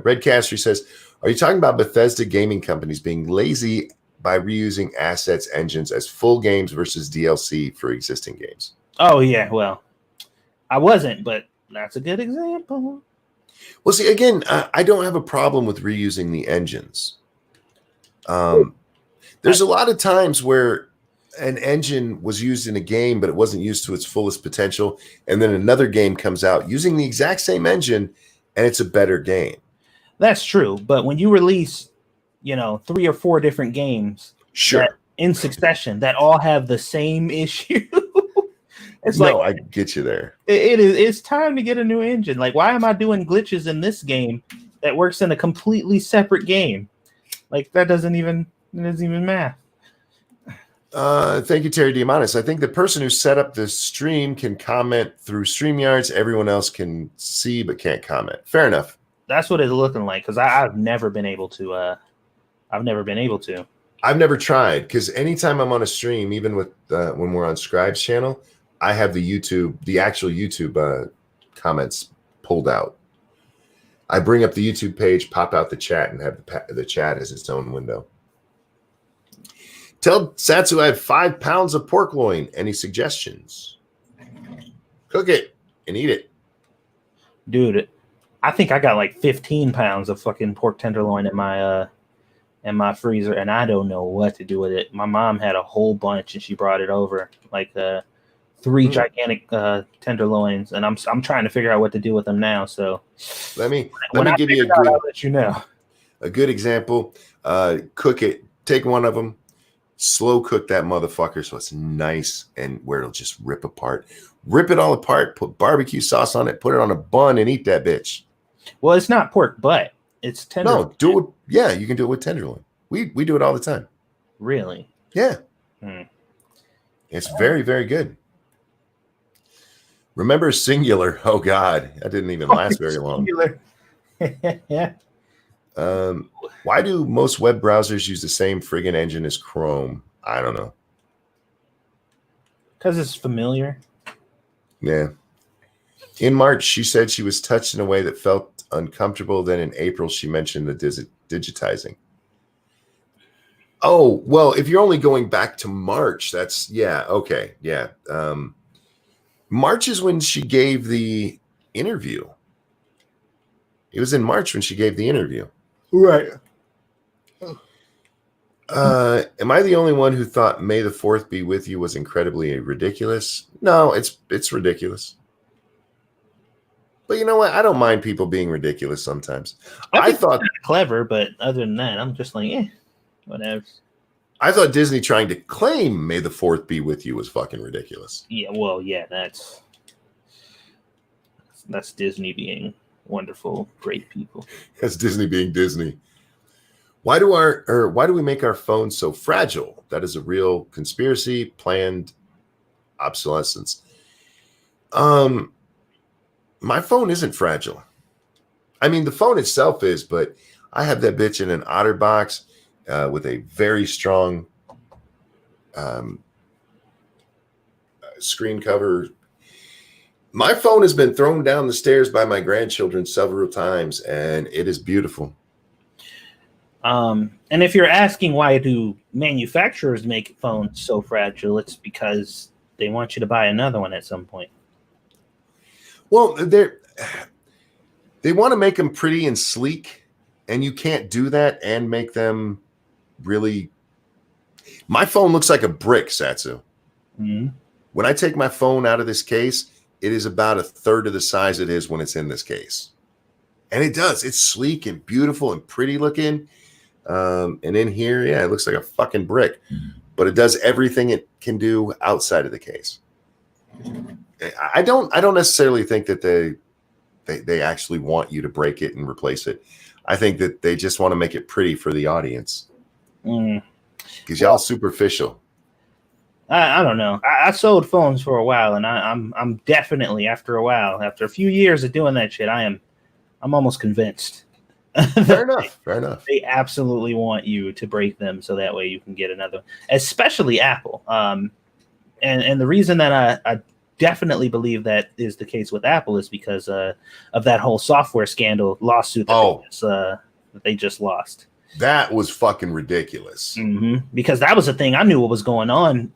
Red Castry says, are you talking about Bethesda gaming companies being lazy by reusing assets engines as full games versus DLC for existing games? Oh, yeah. Well, I wasn't, but that's a good example. Well, see, again, I don't have a problem with reusing the engines. There's a lot of times where an engine was used in a game, but it wasn't used to its fullest potential. And then another game comes out using the exact same engine, and it's a better game. That's true. But when you release, 3 or 4 different games sure in succession that all have the same issue, it's no, I get you there. It's time to get a new engine. Like, why am I doing glitches in this game that works in a completely separate game? Like, that doesn't even math. Thank you, Terry Diamandis. I think the person who set up the stream can comment through StreamYards. Everyone else can see but can't comment. Fair enough. That's what it's looking like, because I've never been able to. I've never tried, because anytime I'm on a stream, even with when we're on Scribe's channel, I have the actual YouTube comments pulled out. I bring up the YouTube page, pop out the chat, and have the chat as its own window. Tell Satsu I have 5 pounds of pork loin. Any suggestions? Cook it and eat it. Dude, I think I got like 15 pounds of fucking pork tenderloin in my freezer, and I don't know what to do with it. My mom had a whole bunch, and she brought it over, like 3 gigantic tenderloins, and I'm trying to figure out what to do with them now. So let me give you I'll let you know. A good example. Cook it. Take one of them. Slow cook that motherfucker so it's nice and where it'll just rip apart. Rip it all apart, put barbecue sauce on it, put it on a bun, and eat that bitch. Well, it's not pork butt. It's tenderloin. No, do it. Yeah, you can do it with tenderloin. We do it all the time. Really? Yeah. It's very, very good. Remember singular. Oh, God. That didn't even last very long. Yeah. Why do most web browsers use the same friggin' engine as Chrome? I don't know. Because it's familiar. Yeah. In March, she said she was touched in a way that felt uncomfortable. Then in April, she mentioned the digitizing. Oh, well, if you're only going back to March, that's, yeah, okay, yeah. March is when she gave the interview. It was in March when she gave the interview. Right. Am I the only one who thought May the 4th be with you was incredibly ridiculous? No, it's ridiculous. But you know what? I don't mind people being ridiculous sometimes. I thought clever, but other than that, I'm just like, whatever. I thought Disney trying to claim May the 4th be with you was fucking ridiculous. Yeah, well, yeah, that's That's Disney being wonderful, great people. That's Disney being Disney. Why do we make our phones so fragile? That is a real conspiracy, planned obsolescence. My phone isn't fragile. I mean, the phone itself is, but I have that bitch in an OtterBox with a very strong screen cover. My phone has been thrown down the stairs by my grandchildren several times, and it is beautiful. And if you're asking why do manufacturers make phones so fragile, it's because they want you to buy another one at some point. Well, they want to make them pretty and sleek, and you can't do that and make them really. My phone looks like a brick, Satsu. Mm-hmm. When I take my phone out of this case, it is about a third of the size it is when it's in this case. And it does. It's sleek and beautiful and pretty looking. And in here, yeah, it looks like a fucking brick. But it does everything it can do outside of the case. I don't necessarily think that they actually want you to break it and replace it. I think that they just want to make it pretty for the audience. Because y'all superficial. I don't know. I sold phones for a while, and I'm definitely after a few years of doing that shit, I'm almost convinced. Fair enough. They absolutely want you to break them so that way you can get another, especially Apple. And the reason that I definitely believe that is the case with Apple is because of that whole software scandal lawsuit that they just lost. That was fucking ridiculous. Mm-hmm. Because that was the thing. I knew what was going on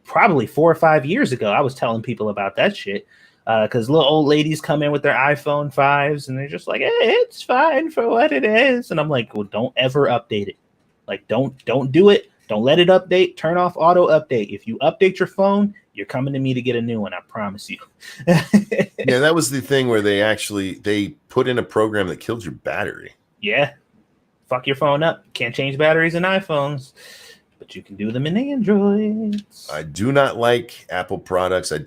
probably 4 or 5 years ago. I was telling people about that shit because little old ladies come in with their iPhone 5s and they're just like, hey, it's fine for what it is. And I'm like, well, don't ever update it. Like, don't do it. Don't let it update. Turn off auto update. If you update your phone, you're coming to me to get a new one. I promise you. Yeah, that was the thing where they put in a program that killed your battery. Yeah. Fuck your phone up. Can't change batteries in iPhones, but you can do them in Androids. I do not like Apple products. I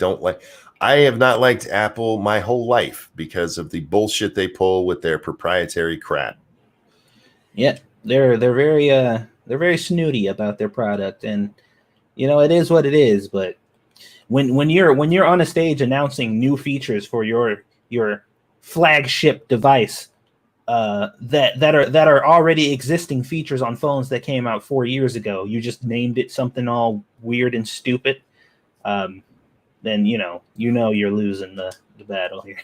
have not liked Apple my whole life because of the bullshit they pull with their proprietary crap. Yeah, they're very snooty about their product, and you know it is what it is. But when you're on a stage announcing new features for your flagship device. That are already existing features on phones that came out 4 years ago. You just named it something all weird and stupid. Then you know you're losing the battle here.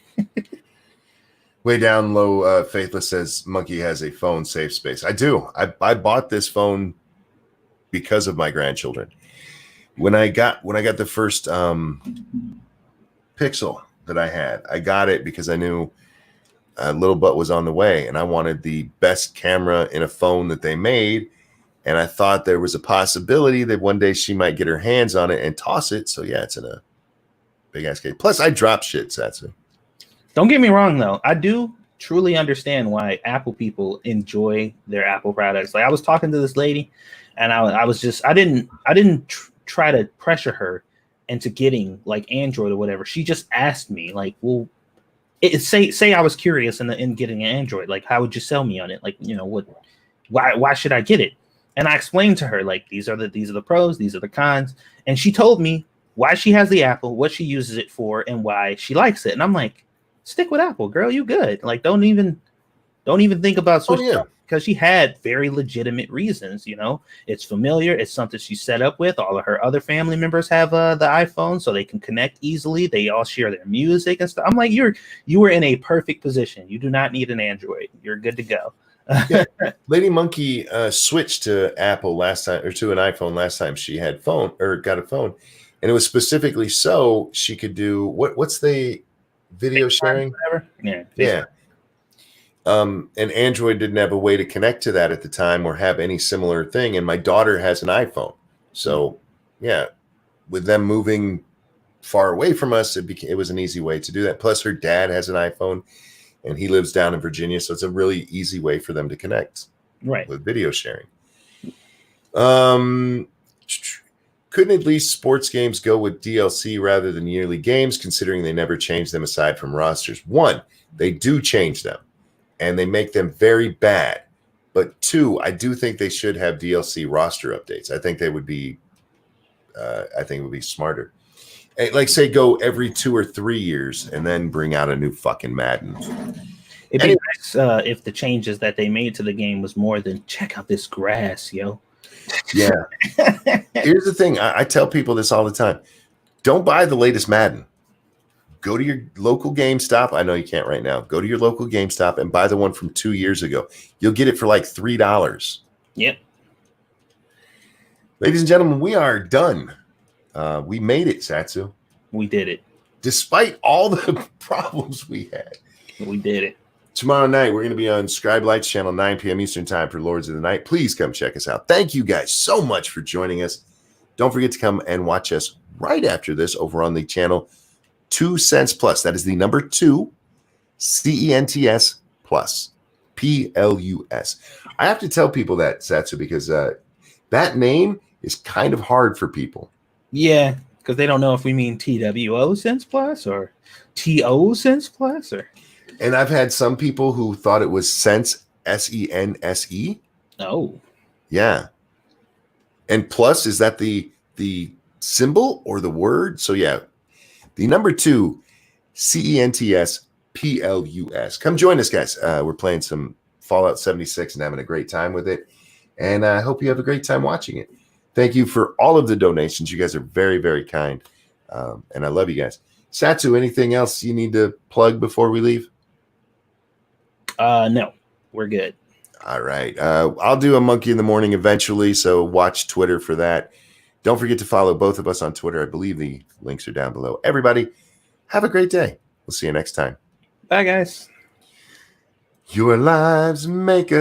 Way down low, Faithless says Monkey has a phone safe space. I do. I bought this phone because of my grandchildren. When I got the first Pixel that I got it because I knew Little Butt was on the way, and I wanted the best camera in a phone that they made, and I thought there was a possibility that one day she might get her hands on it and toss it. So yeah, it's in a big ass case. Plus, I drop shit, Satsu. Don't get me wrong, though. I do truly understand why Apple people enjoy their Apple products. Like I was talking to this lady, and I didn't try to pressure her into getting like Android or whatever. She just asked me, like, well. Say I was curious in getting an Android, like how would you sell me on it? Like, you know, why should I get it? And I explained to her, like, these are the pros, these are the cons. And she told me why she has the Apple, what she uses it for, and why she likes it. And I'm like, stick with Apple, girl, you good. Like, don't even think about switching up. Because she had very legitimate reasons, you know. It's familiar. It's something she's set up with. All of her other family members have the iPhone, so they can connect easily. They all share their music and stuff. I'm like, you were in a perfect position. You do not need an Android. You're good to go. Yeah. Lady Monkey switched to Apple last time, or to an iPhone last time she had got a phone, and it was specifically so she could do what's the video sharing? Yeah. And Android didn't have a way to connect to that at the time or have any similar thing. And my daughter has an iPhone. So, yeah, with them moving far away from us, it was an easy way to do that. Plus, her dad has an iPhone and he lives down in Virginia. So it's a really easy way for them to connect with video sharing. Couldn't at least sports games go with DLC rather than yearly games, considering they never change them aside from rosters? One, they do change them, and they make them very bad. But two, I do think they should have DLC roster updates. I think they would be, I think it would be smarter. Like, say, go every 2 or 3 years and then bring out a new fucking Madden. It'd be nice if the changes that they made to the game was more than check out this grass, yo. Yeah. Here's the thing. I tell people this all the time. Don't buy the latest Madden. Go to your local GameStop. I know you can't right now. Go to your local GameStop and buy the one from 2 years ago. You'll get it for like $3. Yep. Ladies and gentlemen, we are done. We made it, Satsu. We did it. Despite all the problems we had. We did it. Tomorrow night, we're going to be on Scribe Lights channel, 9 p.m. Eastern time for Lords of the Night. Please come check us out. Thank you guys so much for joining us. Don't forget to come and watch us right after this over on the channel 2 Cents Plus. That is the number 2 CENTS Plus. PLUS. I have to tell people that, Satsu, because that name is kind of hard for people. Yeah, because they don't know if we mean TWO cents plus or TO cents plus or. And I've had some people who thought it was sense, SENSE. Oh. Yeah. And plus, is that the symbol or the word? So yeah, the number 2 CENTS PLUS. Come join us, guys. We're playing some Fallout 76 and having a great time with it. And I hope you have a great time watching it. Thank you for all of the donations. You guys are very, very kind. And I love you guys. Satsu, anything else you need to plug before we leave? No, we're good. All right. I'll do a Monkey in the Morning eventually, so watch Twitter for that. Don't forget to follow both of us on Twitter. I believe the links are down below. Everybody, have a great day. We'll see you next time. Bye, guys. Your lives make us